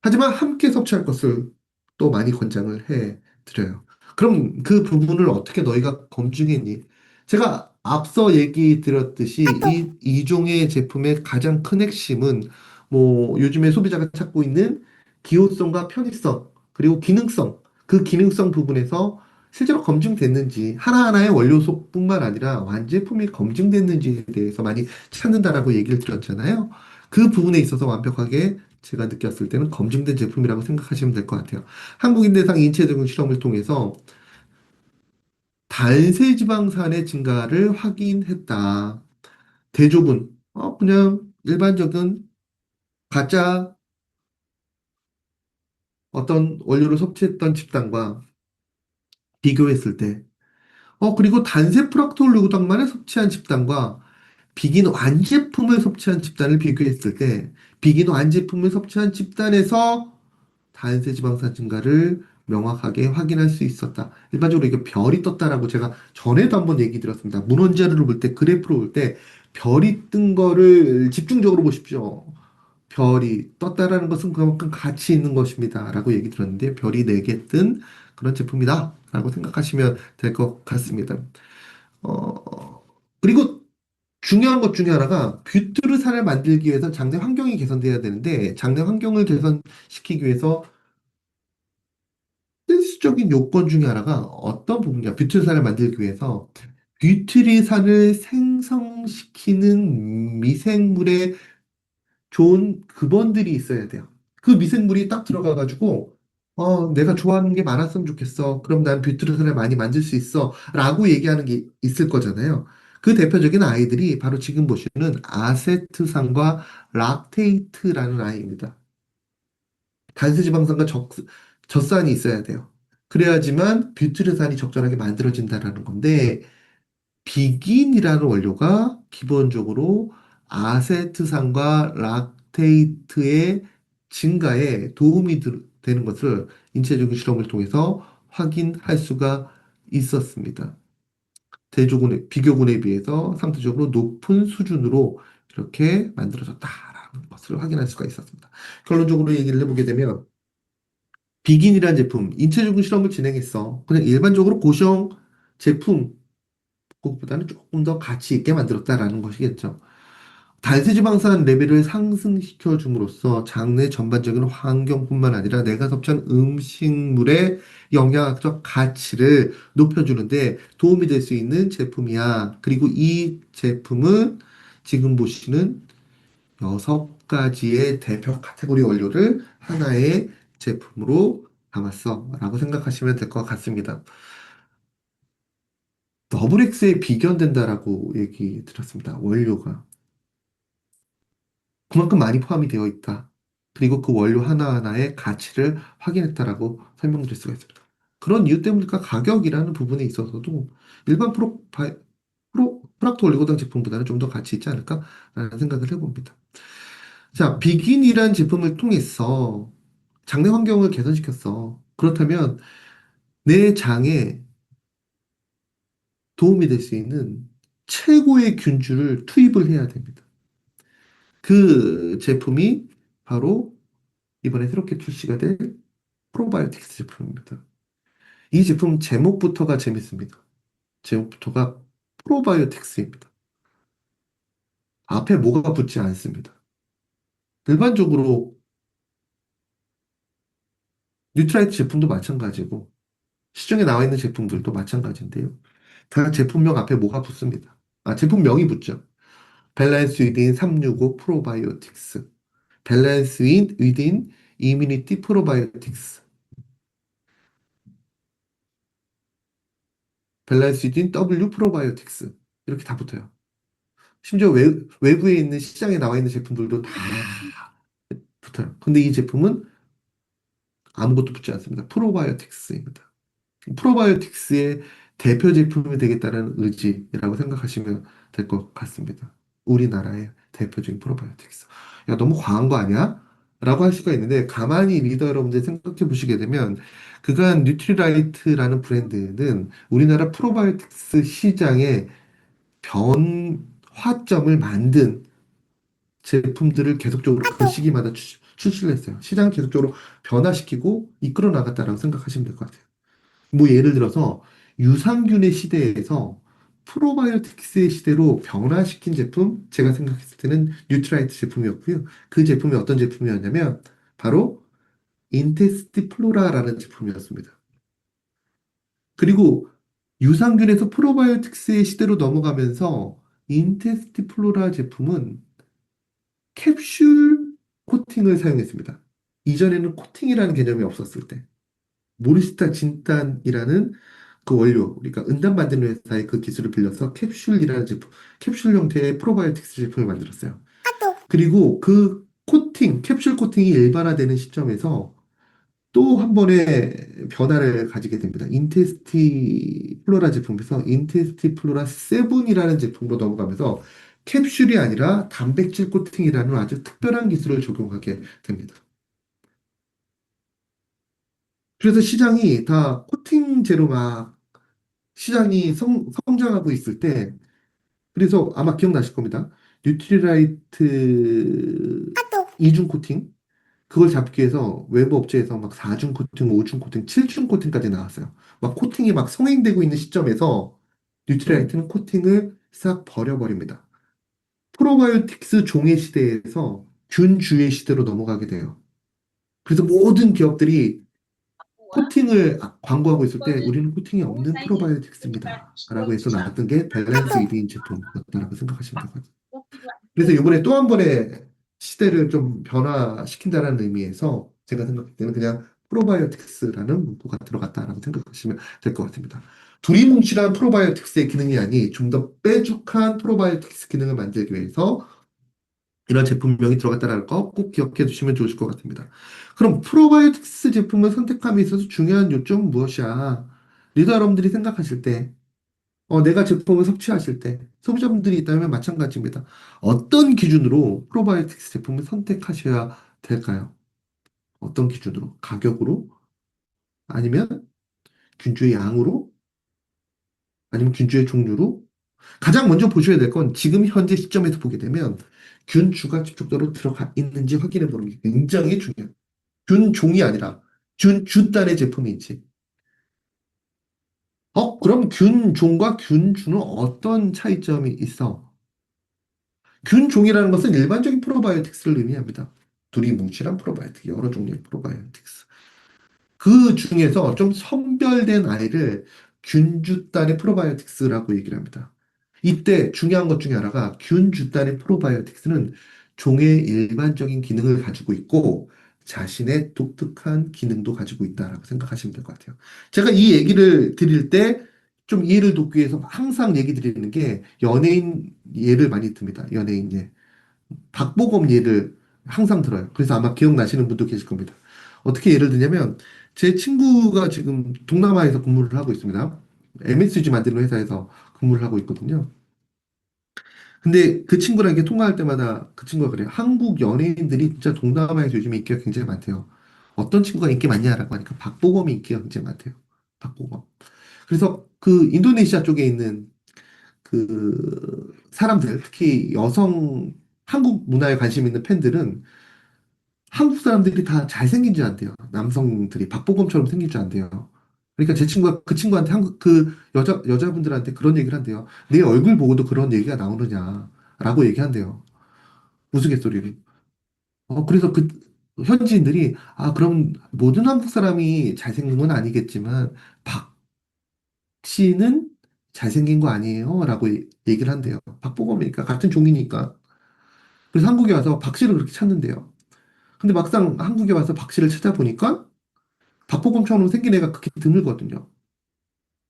하지만 함께 섭취할 것을 또 많이 권장을 해 드려요. 그럼 그 부분을 어떻게 너희가 검증했니? 제가 앞서 얘기 드렸듯이 이 이종의 제품의 가장 큰 핵심은 뭐 요즘에 소비자가 찾고 있는 기호성과 편의성 그리고 기능성 그 기능성 부분에서 실제로 검증됐는지 하나하나의 원료소뿐만 아니라 완제품이 검증됐는지에 대해서 많이 찾는다라고 얘기를 드렸잖아요. 그 부분에 있어서 완벽하게 제가 느꼈을 때는 검증된 제품이라고 생각하시면 될 것 같아요. 한국인대상 인체적인 실험을 통해서 단세지방산의 증가를 확인했다. 대조군, 그냥 일반적인 가짜 어떤 원료를 섭취했던 집단과 비교했을 때, 그리고 단세 프락톨루당만을 섭취한 집단과 비긴 완제품을 섭취한 집단을 비교했을 때, 비긴 완제품을 섭취한 집단에서 단세 지방산 증가를 명확하게 확인할 수 있었다. 일반적으로 이게 별이 떴다라고 제가 전에도 한번 얘기 드렸습니다. 문헌 자료를 볼 때, 그래프를 볼 때, 별이 뜬 거를 집중적으로 보십시오. 별이 떴다라는 것은 그만큼 가치 있는 것입니다. 라고 얘기 들었는데, 별이 4개 뜬 그런 제품이다. 라고 생각하시면 될 것 같습니다. 그리고 중요한 것 중에 하나가 뷰트르산을 만들기 위해서 장내 환경이 개선돼야 되는데, 장내 환경을 개선시키기 위해서 필수적인 요건 중에 하나가 어떤 부분이냐? 뷰트리산을 만들기 위해서 뷰트리산을 생성시키는 미생물의 좋은 근원들이 있어야 돼요. 그 미생물이 딱 들어가가지고 내가 좋아하는 게 많았으면 좋겠어. 그럼 난 뷰트리산을 많이 만들 수 있어. 라고 얘기하는 게 있을 거잖아요. 그 대표적인 아이들이 바로 지금 보시는 아세트산과 락테이트라는 아이입니다. 단수지방산과 젖산이 있어야 돼요. 그래야지만 뷰트르산이 적절하게 만들어진다라는 건데, 비긴이라는 원료가 기본적으로 아세트산과 락테이트의 증가에 도움이 되는 것을 인체적인 실험을 통해서 확인할 수가 있었습니다. 비교군에 비해서 상대적으로 높은 수준으로 이렇게 만들어졌다라는 것을 확인할 수가 있었습니다. 결론적으로 얘기를 해보게 되면 비긴이라는 제품, 인체적인 실험을 진행했어. 그냥 일반적으로 고시형 제품 그것보다는 조금 더 가치 있게 만들었다라는 것이겠죠. 단세지방산 레벨을 상승시켜 줌으로써 장내 전반적인 환경뿐만 아니라 내가 섭취한 음식물의 영양학적 가치를 높여주는데 도움이 될 수 있는 제품이야. 그리고 이 제품은 지금 보시는 6가지의 대표 카테고리 원료를 하나의 제품으로 담았어. 라고 생각하시면 될 것 같습니다. 더블 X에 비견된다라고 얘기 드렸습니다. 원료가. 그만큼 많이 포함이 되어 있다. 그리고 그 원료 하나하나의 가치를 확인했다라고 설명드릴 수가 있습니다. 그런 이유 때문일까 가격이라는 부분에 있어서도 일반 프락토 올리고당 제품보다는 좀 더 가치 있지 않을까라는 생각을 해봅니다. 자, 비긴이란 제품을 통해서 장내 환경을 개선시켰어. 그렇다면 내 장에 도움이 될 수 있는 최고의 균주를 투입을 해야 됩니다. 그 제품이 바로 이번에 새롭게 출시가 될 프로바이오틱스 제품입니다. 이 제품 제목부터가 재밌습니다. 제목부터가 프로바이오틱스입니다. 앞에 뭐가 붙지 않습니다. 일반적으로 뉴트라이트 제품도 마찬가지고 시중에 나와 있는 제품들도 마찬가지인데요. 다 제품명 앞에 뭐가 붙습니다. 제품명이 붙죠. 밸런스 위딘 365 프로바이오틱스, 밸런스 위딘 이뮤니티 프로바이오틱스, 밸런스 위딘 W 프로바이오틱스 이렇게 다 붙어요. 심지어 외부에 있는 시장에 나와 있는 제품들도 다 붙어요. 근데 이 제품은 아무것도 붙지 않습니다. 프로바이오틱스입니다. 프로바이오틱스의 대표 제품이 되겠다는 의지라고 생각하시면 될 것 같습니다. 우리나라의 대표적인 프로바이오틱스. 야, 너무 과한 거 아니야? 라고 할 수가 있는데, 가만히 리더 여러분들 생각해 보시게 되면, 그간 뉴트리라이트라는 브랜드는 우리나라 프로바이오틱스 시장의 변화점을 만든 제품들을 계속적으로 그 시기마다 출시를 했어요. 시장을 계속적으로 변화시키고 이끌어 나갔다라고 생각하시면 될 것 같아요. 뭐 예를 들어서 유산균의 시대에서 프로바이오틱스의 시대로 변화시킨 제품, 제가 생각했을 때는 뉴트라이트 제품이었고요. 그 제품이 어떤 제품이었냐면 바로 인테스티 플로라라는 제품이었습니다. 그리고 유산균에서 프로바이오틱스의 시대로 넘어가면서 인테스티 플로라 제품은 캡슐 코팅을 사용했습니다. 이전에는 코팅이라는 개념이 없었을 때. 모리스타 진단이라는 그 원료, 그러니까 은단 만드는 회사의 그 기술을 빌려서 캡슐이라는 제품, 캡슐 형태의 프로바이오틱스 제품을 만들었어요. 그리고 그 캡슐 코팅이 일반화되는 시점에서 또 한 번의 변화를 가지게 됩니다. 인테스티 플로라 제품에서 인테스티 플로라 7이라는 제품으로 넘어가면서 캡슐이 아니라 단백질 코팅이라는 아주 특별한 기술을 적용하게 됩니다. 그래서 시장이 다 코팅제로 막 시장이 성장하고 있을 때, 그래서 아마 기억나실 겁니다. 뉴트리라이트 이중 코팅, 그걸 잡기 위해서 외부 업체에서 막 4중 코팅, 5중 코팅, 7중 코팅까지 나왔어요. 막 코팅이 막 성행되고 있는 시점에서 뉴트리라이트는 코팅을 싹 버려버립니다. 프로바이오틱스 종의 시대에서 균주의 시대로 넘어가게 돼요. 그래서 모든 기업들이 코팅을 광고하고 있을 때 우리는 코팅이 없는 프로바이오틱스입니다. 라고 해서 나왔던 게 밸런스 위드인 제품이었다라고 생각하시면 될 것 같아요. 그래서 이번에 또 한 번의 시대를 좀 변화시킨다는 의미에서 제가 생각할 때는 그냥 프로바이오틱스라는 문구가 들어갔다라고 생각하시면 될 것 같습니다. 두리뭉실한 프로바이오틱스의 기능이 아닌 좀 더 빼죽한 프로바이오틱스 기능을 만들기 위해서 이런 제품명이 들어갔다는 거 꼭 기억해 두시면 좋으실 것 같습니다. 그럼 프로바이오틱스 제품을 선택함에 있어서 중요한 요점은 무엇이야? 리더 여러분들이 생각하실 때, 내가 제품을 섭취하실 때, 소비자분들이 있다면 마찬가지입니다. 어떤 기준으로 프로바이오틱스 제품을 선택하셔야 될까요? 어떤 기준으로? 가격으로? 아니면 균주의 양으로? 아니면 균주의 종류로? 가장 먼저 보셔야 될 건 지금 현재 시점에서 보게 되면 균주가 직접적으로 들어가 있는지 확인해 보는 게 굉장히 중요해요. 균종이 아니라 균주단의 제품인지. 그럼 균종과 균주는 어떤 차이점이 있어? 균종이라는 것은 일반적인 프로바이오틱스를 의미합니다. 둘이 뭉치란 프로바이오틱, 여러 종류의 프로바이오틱스. 그 중에서 좀 선별된 아이를 균주단의 프로바이오틱스라고 얘기를 합니다. 이때 중요한 것 중에 하나가 균주단의 프로바이오틱스는 종의 일반적인 기능을 가지고 있고 자신의 독특한 기능도 가지고 있다라고 생각하시면 될 것 같아요. 제가 이 얘기를 드릴 때 좀 이해를 돕기 위해서 항상 얘기 드리는 게 연예인 예를 많이 듭니다. 연예인 예. 박보검 예를 항상 들어요. 그래서 아마 기억나시는 분도 계실 겁니다. 어떻게 예를 들냐면 제 친구가 지금 동남아에서 근무를 하고 있습니다. MSG 만드는 회사에서 근무를 하고 있거든요. 근데 그 친구랑 이렇게 통화할 때마다 그 친구가 그래요. 한국 연예인들이 진짜 동남아에서 요즘에 인기가 굉장히 많대요. 어떤 친구가 인기 많냐라고 하니까 박보검이 인기가 굉장히 많대요. 박보검. 그래서 그 인도네시아 쪽에 있는 그 사람들, 특히 여성 한국 문화에 관심 있는 팬들은 한국 사람들이 다 잘생긴 줄 안돼요. 남성들이 박보검처럼 생긴 줄 안돼요. 그러니까 제 친구가 그 친구한테 한국 그 여자분들한테 그런 얘기를 한대요. 내 얼굴 보고도 그런 얘기가 나오느냐라고 얘기한대요. 우스갯소리를. 그래서 그 현지인들이 그럼 모든 한국 사람이 잘생긴 건 아니겠지만 박 씨는 잘생긴 거 아니에요? 라고 얘기를 한대요. 박보검이니까 같은 종이니까. 그래서 한국에 와서 박 씨를 그렇게 찾는데요. 근데 막상 한국에 와서 박 씨를 찾아보니까 박보검처럼 생긴 애가 그렇게 드물거든요.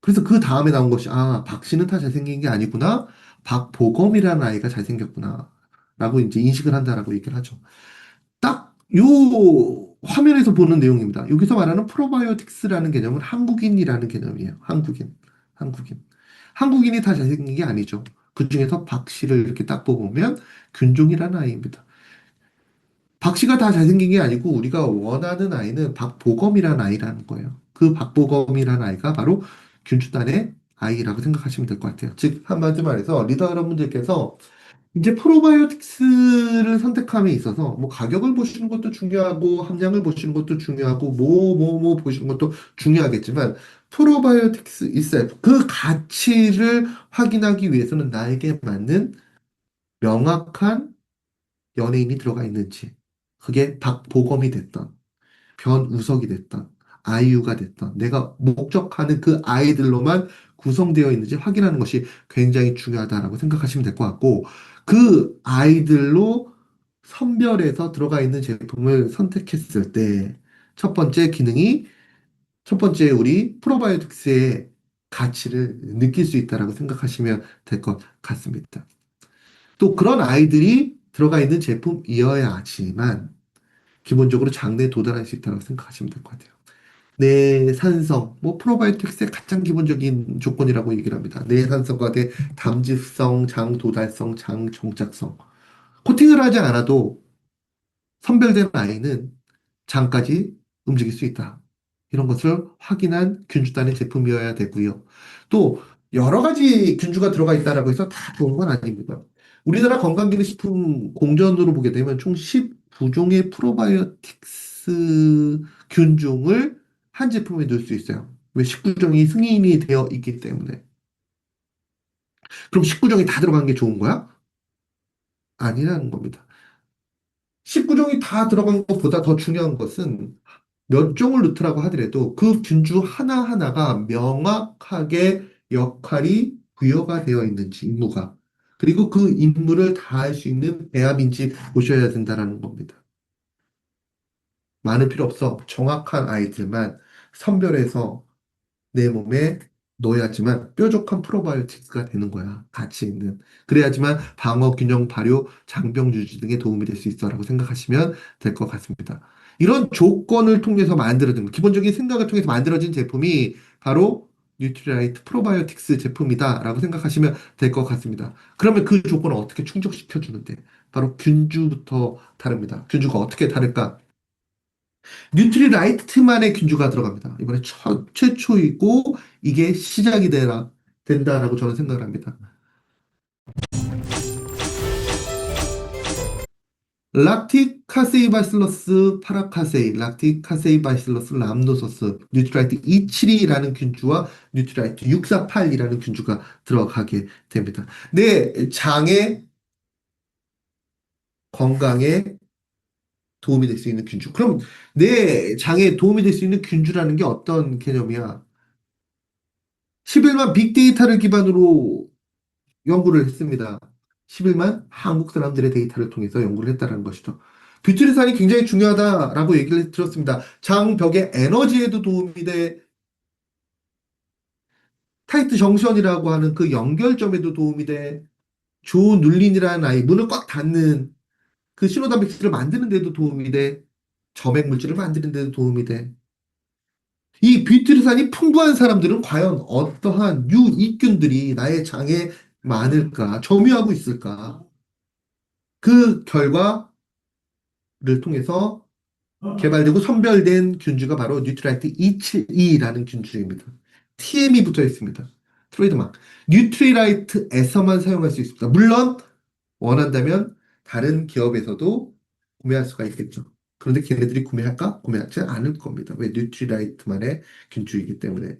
그래서 그 다음에 나온 것이, 박씨는 다 잘생긴 게 아니구나. 박보검이라는 아이가 잘생겼구나. 라고 이제 인식을 한다라고 얘기를 하죠. 딱 요 화면에서 보는 내용입니다. 여기서 말하는 프로바이오틱스라는 개념은 한국인이라는 개념이에요. 한국인. 한국인. 한국인이 다 잘생긴 게 아니죠. 그 중에서 박씨를 이렇게 딱 뽑으면 균종이라는 아이입니다. 박씨가 다 잘생긴 게 아니고 우리가 원하는 아이는 박보검이라는 아이라는 거예요. 그 박보검이라는 아이가 바로 균주단의 아이라고 생각하시면 될 것 같아요. 즉, 한마디 말해서 리더 여러분들께서 이제 프로바이오틱스를 선택함에 있어서 뭐 가격을 보시는 것도 중요하고 함량을 보시는 것도 중요하고 뭐 보시는 것도 중요하겠지만 프로바이오틱스 itself 그 가치를 확인하기 위해서는 나에게 맞는 명확한 연예인이 들어가 있는지 그게 박보검이 됐던 변우석이 됐던 아이유가 됐던 내가 목적하는 그 아이들로만 구성되어 있는지 확인하는 것이 굉장히 중요하다라고 생각하시면 될 것 같고 그 아이들로 선별해서 들어가 있는 제품을 선택했을 때 첫 번째 기능이 첫 번째 우리 프로바이오틱스의 가치를 느낄 수 있다라고 생각하시면 될 것 같습니다. 또 그런 아이들이 들어가 있는 제품이어야지만 기본적으로 장래에 도달할 수 있다고 생각하시면 될 것 같아요. 내산성, 뭐 프로바이오틱스의 가장 기본적인 조건이라고 얘기를 합니다. 내산성과 내 담즙성, 장도달성, 장정착성. 코팅을 하지 않아도 선별된 아이는 장까지 움직일 수 있다. 이런 것을 확인한 균주단의 제품이어야 되고요. 또 여러 가지 균주가 들어가 있다라고 해서 다 좋은 건 아닙니다. 우리나라 건강기능식품 공전으로 보게 되면 총 19종의 프로바이오틱스 균종을 한 제품에 넣을 수 있어요. 왜 19종이 승인이 되어 있기 때문에. 그럼 19종이 다 들어간 게 좋은 거야? 아니라는 겁니다. 19종이 다 들어간 것보다 더 중요한 것은 몇 종을 넣더라고 하더라도 그 균주 하나하나가 명확하게 역할이 부여가 되어 있는지, 임무가. 그리고 그 임무를 다할 수 있는 배합인지 보셔야 된다는 겁니다. 많은 필요 없어. 정확한 아이들만 선별해서 내 몸에 넣어야지만 뾰족한 프로바이오틱스가 되는 거야. 가치 있는. 그래야지만 방어 균형 발효, 장병 유지 등에 도움이 될 수 있어라고 생각하시면 될 것 같습니다. 이런 조건을 통해서 만들어진 기본적인 생각을 통해서 만들어진 제품이 바로 뉴트리라이트 프로바이오틱스 제품이다라고 생각하시면 될 것 같습니다. 그러면 그 조건을 어떻게 충족시켜 주는데 바로 균주부터 다릅니다. 균주가 어떻게 다를까? 뉴트리라이트만의 균주가 들어갑니다. 이번에 최초이고 이게 시작이 된다라고 저는 생각을 합니다. 락틱 카세이 바실러스 파라카세이, 락틱 카세이 바실러스 람노소스, 뉴트라이트 272라는 균주와 뉴트라이트 648이라는 균주가 들어가게 됩니다. 내 장의 건강에 도움이 될 수 있는 균주. 그럼 내 장에 도움이 될 수 있는 균주라는 게 어떤 개념이야? 11만 빅데이터를 기반으로 연구를 했습니다. 11만 한국 사람들의 데이터를 통해서 연구를 했다는 것이죠. 뷰트리산이 굉장히 중요하다라고 얘기를 들었습니다. 장벽의 에너지에도 도움이 돼, 타이트 정션이라고 하는 그 연결점에도 도움이 돼, 조 눌린이라는 아이, 문을 꽉 닫는 그 신호단백질을 만드는 데도 도움이 돼, 점액 물질을 만드는 데도 도움이 돼. 이 뷰트리산이 풍부한 사람들은 과연 어떠한 유익균들이 나의 장에 많을까, 점유하고 있을까? 그 결과를 통해서 개발되고 선별된 균주가 바로 뉴트라이트 272라는 균주입니다. TM이 붙어 있습니다. 트레이드마크. 뉴트리라이트에서만 사용할 수 있습니다. 물론 원한다면 다른 기업에서도 구매할 수가 있겠죠. 그런데 걔네들이 구매할까? 구매하지 않을 겁니다. 왜? 뉴트리라이트만의 균주이기 때문에.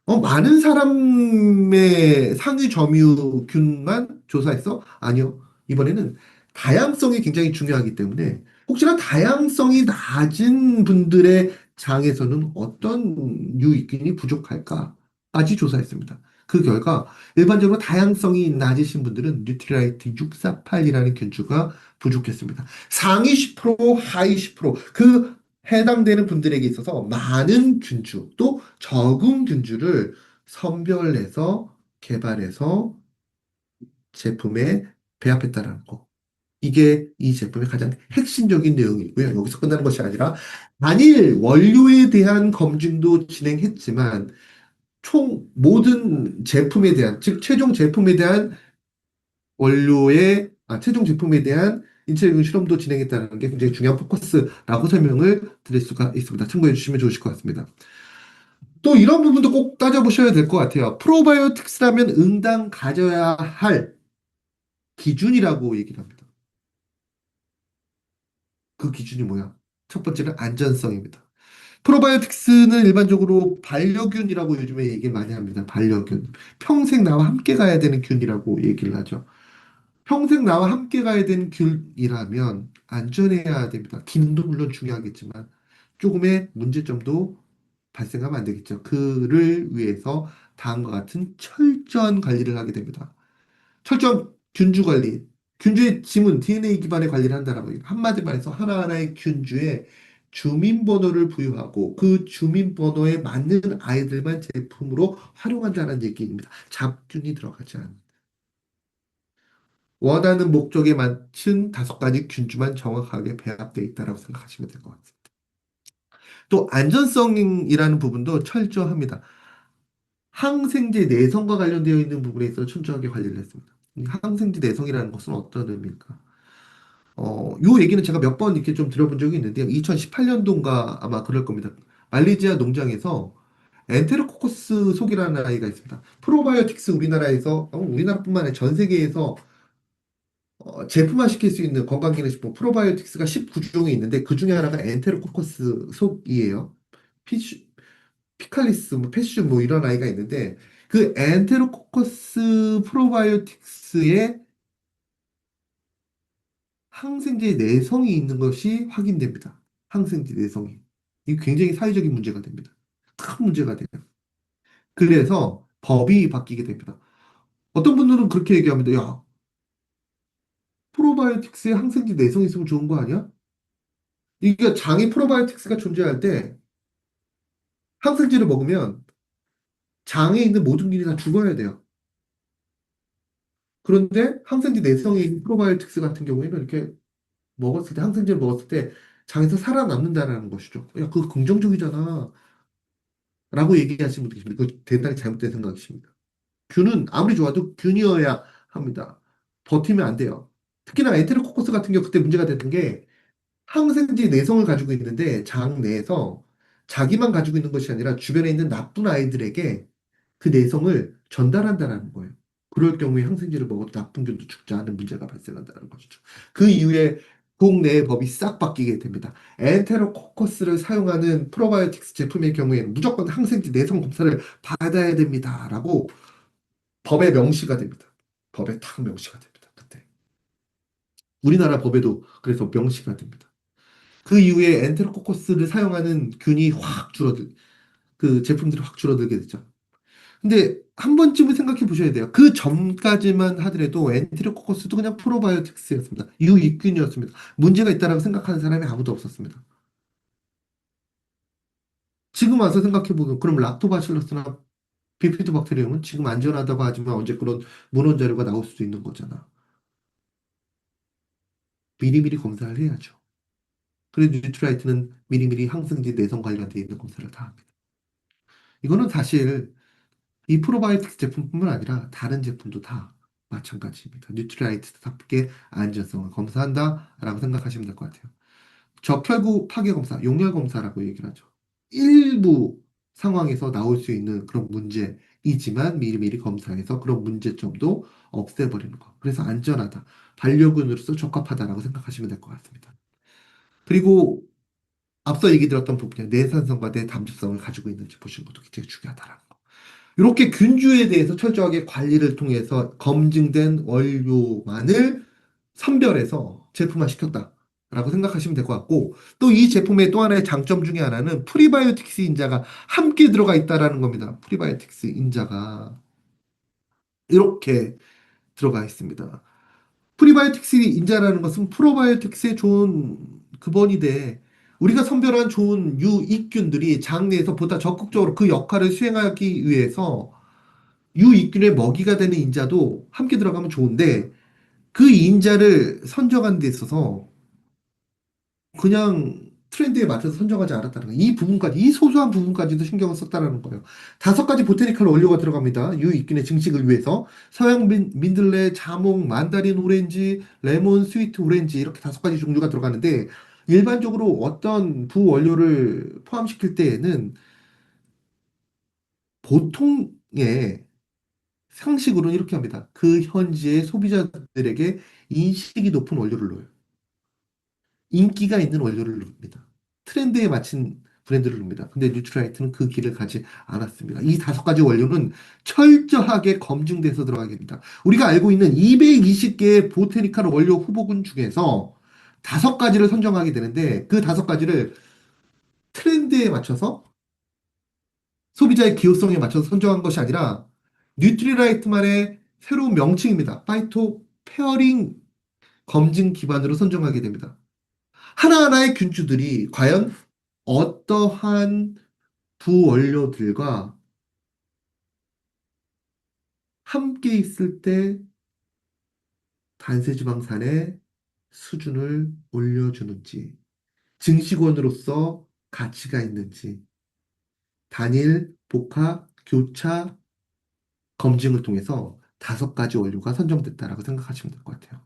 많은 사람의 상위 점유균만 조사했어? 아니요. 이번에는 다양성이 굉장히 중요하기 때문에 혹시나 다양성이 낮은 분들의 장에서는 어떤 유익균이 부족할까까지 조사했습니다. 그 결과 일반적으로 다양성이 낮으신 분들은 뉴트리라이트 648이라는 균주가 부족했습니다. 상위 10%, 하위 10%그 해당되는 분들에게 있어서 많은 균주 또 적은 균주를 선별해서 개발해서 제품에 배합했다라는 거. 이게 이 제품의 가장 핵심적인 내용이고요. 여기서 끝나는 것이 아니라 단일 원료에 대한 검증도 진행했지만 총 모든 제품에 대한 즉 최종 제품에 대한 인체적인 실험도 진행했다는 게 굉장히 중요한 포커스라고 설명을 드릴 수가 있습니다. 참고해 주시면 좋으실 것 같습니다. 또 이런 부분도 꼭 따져보셔야 될 것 같아요. 프로바이오틱스라면 응당 가져야 할 기준이라고 얘기를 합니다. 그 기준이 뭐야? 첫 번째는 안전성입니다. 프로바이오틱스는 일반적으로 반려균이라고 요즘에 얘기를 많이 합니다. 반려균. 평생 나와 함께 가야 되는 균이라고 얘기를 하죠. 평생 나와 함께 가야 되는 균이라면 안전해야 됩니다. 기능도 물론 중요하겠지만 조금의 문제점도 발생하면 안 되겠죠. 그를 위해서 다음과 같은 철저한 관리를 하게 됩니다. 철저한 균주 관리. 균주의 지문, DNA 기반의 관리를 한다라고 해요. 한마디 말해서 하나하나의 균주에 주민번호를 부여하고 그 주민번호에 맞는 아이들만 제품으로 활용한다는 얘기입니다. 잡균이 들어가지 않는. 원하는 목적에 맞춘 5가지 균주만 정확하게 배합되어 있다고 생각하시면 될 것 같습니다. 또 안전성이라는 부분도 철저합니다. 항생제 내성과 관련되어 있는 부분에 있어서 철저하게 관리를 했습니다. 이 항생제 내성이라는 것은 어떤 의미일까? 요 얘기는 제가 몇 번 이렇게 좀 들어본 적이 있는데요. 2018년도인가 아마 그럴 겁니다. 말레이시아 농장에서 엔테로코커스 속이라는 아이가 있습니다. 프로바이오틱스 우리나라에서, 우리나라뿐만 아니라 전 세계에서 제품화 시킬 수 있는 건강기능식품 프로바이오틱스가 19종이 있는데 그 중에 하나가 엔테로코커스 속이에요. 피슈, 피칼리스, 뭐 패슈 뭐 이런 아이가 있는데 그 엔테로코커스 프로바이오틱스에 항생제 내성이 있는 것이 확인됩니다. 항생제 내성이. 이게 굉장히 사회적인 문제가 됩니다. 큰 문제가 돼요. 그래서 법이 바뀌게 됩니다. 어떤 분들은 그렇게 얘기합니다. 야, 프로바이오틱스에 항생제 내성이 있으면 좋은 거 아니야? 이게 장에 프로바이오틱스가 존재할 때 항생제를 먹으면 장에 있는 모든 균이 다 죽어야 돼요. 그런데 항생제 내성이 있는 프로바이오틱스 같은 경우에는 이렇게 항생제를 먹었을 때 장에서 살아남는다는 것이죠. 야, 그거 긍정적이잖아. 라고 얘기하시는 분도 계십니다. 그 대단히 잘못된 생각이십니다. 균은 아무리 좋아도 균이어야 합니다. 버티면 안 돼요. 특히나 에테로코커스 같은 경우 그때 문제가 됐던 게 항생제 내성을 가지고 있는데 장 내에서 자기만 가지고 있는 것이 아니라 주변에 있는 나쁜 아이들에게 그 내성을 전달한다는 거예요. 그럴 경우에 항생제를 먹어도 나쁜 균도 죽지 않은 문제가 발생한다는 것이죠. 그 이후에 국내의 법이 싹 바뀌게 됩니다. 엔테로코커스를 사용하는 프로바이오틱스 제품의 경우에는 무조건 항생제 내성 검사를 받아야 됩니다라고 법에 명시가 됩니다. 법에 탁 명시가 됩니다. 그때 우리나라 법에도 그래서 명시가 됩니다. 그 이후에 엔테로코커스를 사용하는 균이 확 그 제품들이 확 줄어들게 되죠. 근데 한 번쯤은 생각해 보셔야 돼요. 그 전까지만 하더라도 엔테로코커스도 그냥 프로바이오틱스였습니다. 유익균이었습니다. 문제가 있다라고 생각하는 사람이 아무도 없었습니다. 지금 와서 생각해 보면 그럼 락토바실러스나 비피도박테리움은 지금 안전하다고 하지만 언제 그런 문헌 자료가 나올 수도 있는 거잖아. 미리미리 검사를 해야죠. 그래도 뉴트라이트는 미리미리 항생제 내성 관련돼 있는 검사를 다 합니다. 이거는 사실 이 프로바이오틱스 제품뿐만 아니라 다른 제품도 다 마찬가지입니다. 뉴트라이트답게 안전성을 검사한다라고 생각하시면 될 것 같아요. 적혈구 파괴 검사, 용혈 검사라고 얘기를 하죠. 일부 상황에서 나올 수 있는 그런 문제이지만 미리미리 검사해서 그런 문제점도 없애버리는 거. 그래서 안전하다. 반려견으로서 적합하다라고 생각하시면 될 것 같습니다. 그리고 앞서 얘기 드렸던 부분에 내산성과 내담즙성을 가지고 있는지 보시는 것도 굉장히 중요하다라는 거. 이렇게 균주에 대해서 철저하게 관리를 통해서 검증된 원료만을 선별해서 제품화 시켰다라고 생각하시면 될 것 같고 또 이 제품의 또 하나의 장점 중에 하나는 프리바이오틱스 인자가 함께 들어가 있다라는 겁니다. 프리바이오틱스 인자가 이렇게 들어가 있습니다. 프리바이오틱스 인자라는 것은 프로바이오틱스의 좋은 근본이 돼 우리가 선별한 좋은 유익균들이 장내에서 보다 적극적으로 그 역할을 수행하기 위해서 유익균의 먹이가 되는 인자도 함께 들어가면 좋은데 그 인자를 선정하는 데 있어서 그냥 트렌드에 맞춰서 선정하지 않았다는 거예요. 이 부분까지, 이 소소한 부분까지도 신경을 썼다는 거예요. 다섯 가지 보테니컬 원료가 들어갑니다. 유익균의 증식을 위해서. 서양 민들레, 자몽, 만다린 오렌지, 레몬, 스위트 오렌지 이렇게 다섯 가지 종류가 들어가는데 일반적으로 어떤 부원료를 포함시킬 때에는 보통의 상식으로는 이렇게 합니다. 그 현지의 소비자들에게 인식이 높은 원료를 넣어요. 인기가 있는 원료를 넣습니다. 트렌드에 맞춘 브랜드를 넣습니다. 근데 뉴트라이트는 그 길을 가지 않았습니다. 이 다섯 가지 원료는 철저하게 검증돼서 들어가게 됩니다. 우리가 알고 있는 220개의 보테니컬 원료 후보군 중에서 다섯 가지를 선정하게 되는데 그 다섯 가지를 트렌드에 맞춰서 소비자의 기호성에 맞춰서 선정한 것이 아니라 뉴트리라이트만의 새로운 명칭입니다. 파이토 페어링 검증 기반으로 선정하게 됩니다. 하나하나의 균주들이 과연 어떠한 부원료들과 함께 있을 때 단세지방산의 수준을 올려주는지, 증식원으로서 가치가 있는지, 단일, 복합, 교차 검증을 통해서 다섯 가지 원료가 선정됐다라고 생각하시면 될 것 같아요.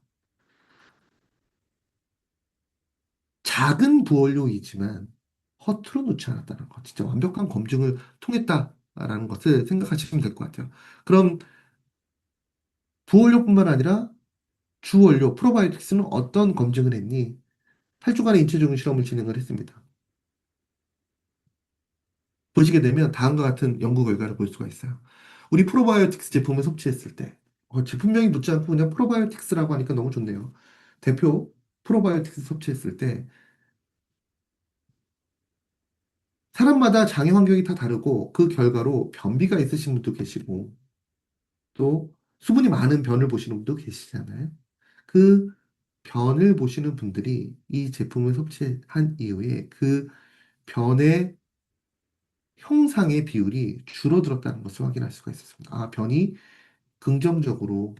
작은 부원료이지만 허투루 놓지 않았다는 것, 진짜 완벽한 검증을 통했다라는 것을 생각하시면 될 것 같아요. 그럼 부원료뿐만 아니라 주원료 프로바이오틱스는 어떤 검증을 했니? 8주간의 인체적인 실험을 진행을 했습니다. 보시게 되면 다음과 같은 연구 결과를 볼 수가 있어요. 우리 프로바이오틱스 제품을 섭취했을 때 제품명이 묻지 않고 그냥 프로바이오틱스라고 하니까 너무 좋네요. 대표 프로바이오틱스 섭취했을 때 사람마다 장애 환경이 다 다르고 그 결과로 변비가 있으신 분도 계시고 또 수분이 많은 변을 보시는 분도 계시잖아요. 그 변을 보시는 분들이 이 제품을 섭취한 이후에 그 변의 형상의 비율이 줄어들었다는 것을 확인할 수가 있었습니다. 아, 변이 긍정적으로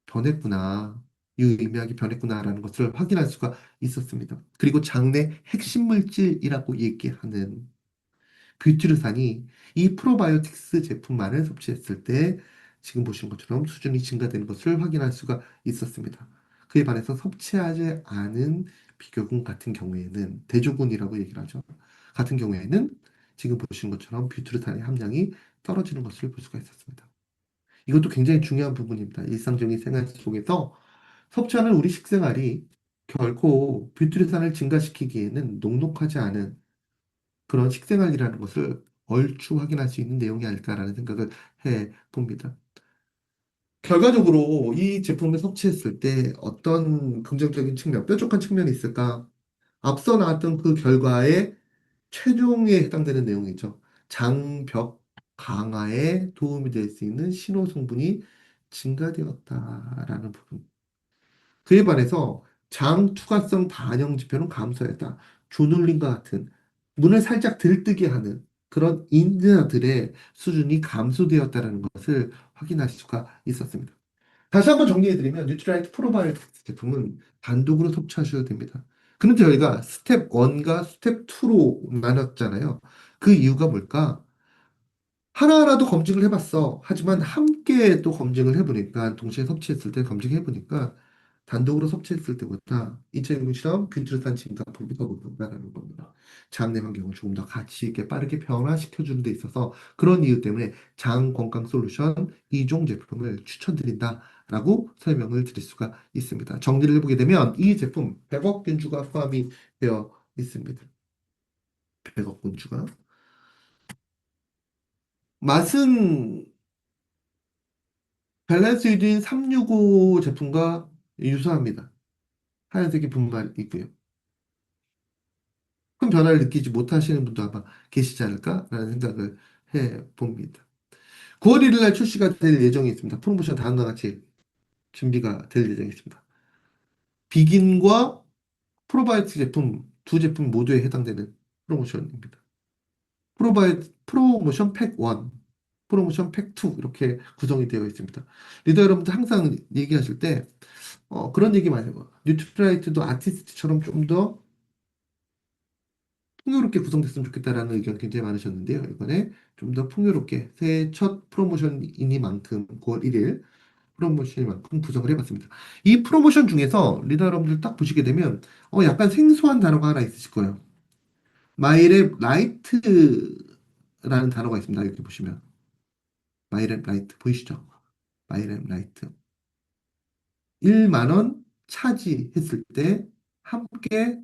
변했구나. 유의미하게 변했구나라는 것을 확인할 수가 있었습니다. 그리고 장내 핵심 물질이라고 얘기하는 뷰티르산이 이 프로바이오틱스 제품만을 섭취했을 때 지금 보시는 것처럼 수준이 증가되는 것을 확인할 수가 있었습니다. 그에 반해서 섭취하지 않은 비교군 같은 경우에는 대조군이라고 얘기를 하죠. 같은 경우에는 지금 보신 것처럼 뷰트르탄의 함량이 떨어지는 것을 볼 수가 있었습니다. 이것도 굉장히 중요한 부분입니다. 일상적인 생활 속에서 섭취하는 우리 식생활이 결코 뷰트르탄을 증가시키기에는 녹록하지 않은 그런 식생활이라는 것을 얼추 확인할 수 있는 내용이 아닐까라는 생각을 해 봅니다. 결과적으로 이 제품을 섭취했을 때 어떤 긍정적인 측면, 뾰족한 측면이 있을까? 앞서 나왔던 그 결과의 최종에 해당되는 내용이죠. 장벽 강화에 도움이 될 수 있는 신호 성분이 증가되었다라는 부분. 그에 반해서 장 투과성 반영 지표는 감소했다. 조눌림과 같은 문을 살짝 들뜨게 하는 그런 인자들의 수준이 감소되었다는 것을 확인할 수가 있었습니다. 다시 한번 정리해드리면 뉴트라이트 프로바이오틱스 제품은 단독으로 섭취하셔도 됩니다. 그런데 저희가 스텝 1과 스텝 2로 나눴잖아요. 그 이유가 뭘까? 하나하나도 검증을 해봤어. 하지만 함께 또 검증을 해보니까, 동시에 섭취했을 때 검증해보니까, 단독으로 섭취했을 때보다 2006처럼 균질산 증가폭이 더 높다는 겁니다. 장내 환경을 조금 더 가치 있게 빠르게 변화시켜주는 데 있어서 그런 이유 때문에 장 건강 솔루션 2종 제품을 추천드린다라고 설명을 드릴 수가 있습니다. 정리를 해보게 되면 이 제품 100억 균주가 포함이 되어 있습니다. 100억 균주가. 맛은 밸런스 유진 365 제품과 유사합니다. 하얀색이 분말이고요. 큰 변화를 느끼지 못하시는 분도 아마 계시지 않을까라는 생각을 해 봅니다. 9월 1일 날 출시가 될 예정이 있습니다. 프로모션 다음과 같이 준비가 될 예정이 있습니다. 비긴과 프로바이오틱 제품 두 제품 모두에 해당되는 프로모션입니다. 프로모션 팩 1, 프로모션 팩 2 이렇게 구성이 되어 있습니다. 리더 여러분들 항상 얘기하실 때 그런 얘기 많이 해요. 뉴트라이트도 아티스트처럼 좀 더 풍요롭게 구성됐으면 좋겠다라는 의견 굉장히 많으셨는데요. 이번에 좀 더 풍요롭게 새해 첫 프로모션이니만큼 9월 1일 프로모션이만큼 구성을 해봤습니다. 이 프로모션 중에서 리더 여러분들 딱 보시게 되면 약간 생소한 단어가 하나 있으실 거예요. 마이랩 라이트라는 단어가 있습니다. 여기 보시면 마이랩 라이트 보이시죠? 마이랩 라이트 1만 원 차지했을 때 함께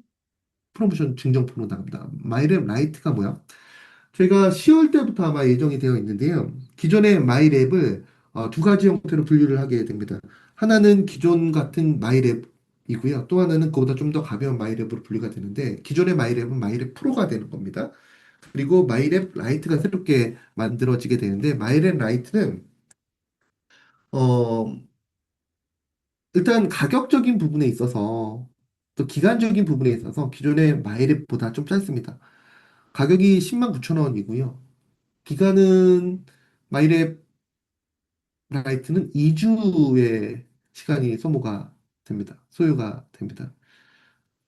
프로모션 증정품으로 나갑니다. 마이랩 라이트가 뭐야? 저희가 10월 때부터 아마 예정이 되어 있는데요. 기존의 마이랩을 두 가지 형태로 분류를 하게 됩니다. 하나는 기존 같은 마이랩이고요. 또 하나는 그보다 좀 더 가벼운 마이랩으로 분류가 되는데 기존의 마이랩은 마이랩 프로가 되는 겁니다. 그리고 마이랩 라이트가 새롭게 만들어지게 되는데 마이랩 라이트는 어, 일단 가격적인 부분에 있어서 또 기간적인 부분에 있어서 기존의 마이랩보다 좀 짧습니다. 가격이 10만 9천 원이고요. 기간은 마이랩 라이트는 2주의 시간이 소모가 됩니다. 소요가 됩니다.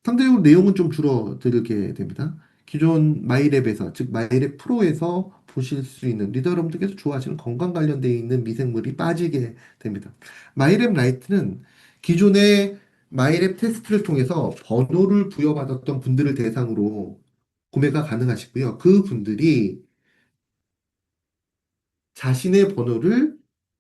상대적으로 내용은 좀 줄어들게 됩니다. 기존 마이랩에서, 즉 마이랩 프로에서 보실 수 있는 리더 여러분들께서 좋아하시는 건강 관련되어 있는 미생물이 빠지게 됩니다. 마이랩 라이트는 기존의 마이랩 테스트를 통해서 번호를 부여받았던 분들을 대상으로 구매가 가능하시고요. 그 분들이 자신의 번호를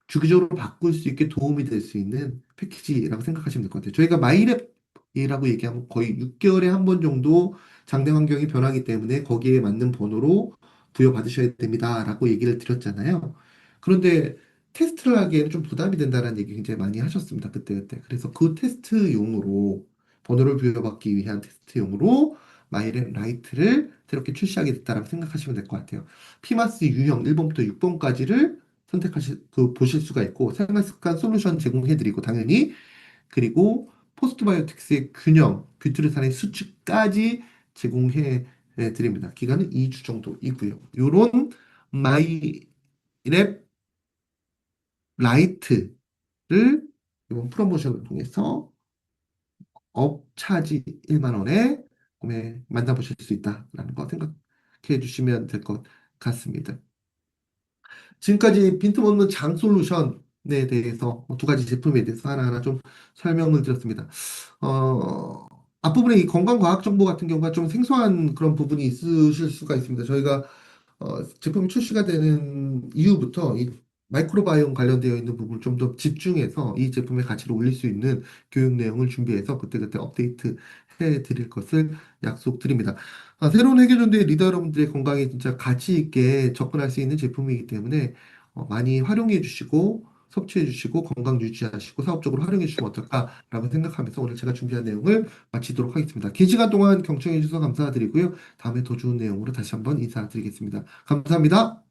주기적으로 바꿀 수 있게 도움이 될 수 있는 패키지라고 생각하시면 될 것 같아요. 저희가 마이랩이라고 얘기하면 거의 6개월에 한 번 정도 장내 환경이 변하기 때문에 거기에 맞는 번호로 부여받으셔야 됩니다라고 얘기를 드렸잖아요. 그런데 테스트를 하기에는 좀 부담이 된다는 얘기 굉장히 많이 하셨습니다. 그때. 그래서 그 테스트용으로 번호를 부여받기 위한 테스트용으로 마이랩 라이트를 새롭게 출시하게 됐다라고 생각하시면 될 것 같아요. 피마스 유형 1번부터 6번까지를 보실 수가 있고, 생활습관 솔루션 제공해드리고, 당연히, 그리고 포스트바이오틱스의 균형, 뷰트르산의 수치까지 제공해 드립니다. 기간은 2주 정도이고요. 요런 마이랩 라이트를 이번 프로모션을 통해서 업차지 1만 원에 구매 만나보실 수 있다라는 거 생각해 주시면 될 것 같습니다. 지금까지 빈틈없는 장 솔루션에 대해서 두 가지 제품에 대해서 하나하나 좀 설명을 드렸습니다. 어, 앞부분에 이 건강과학 정보 같은 경우가 좀 생소한 그런 부분이 있으실 수가 있습니다. 저희가 제품이 출시가 되는 이후부터 이 마이크로바이옴 관련되어 있는 부분을 좀 더 집중해서 이 제품의 가치를 올릴 수 있는 교육 내용을 준비해서 그때그때 업데이트 해 드릴 것을 약속드립니다. 새로운 회계연도의 리더 여러분들의 건강에 진짜 가치 있게 접근할 수 있는 제품이기 때문에 많이 활용해 주시고 섭취해 주시고 건강 유지하시고 사업적으로 활용해 주시면 어떨까라고 생각하면서 오늘 제가 준비한 내용을 마치도록 하겠습니다. 긴 시간 동안 경청해 주셔서 감사드리고요. 다음에 더 좋은 내용으로 다시 한번 인사드리겠습니다. 감사합니다.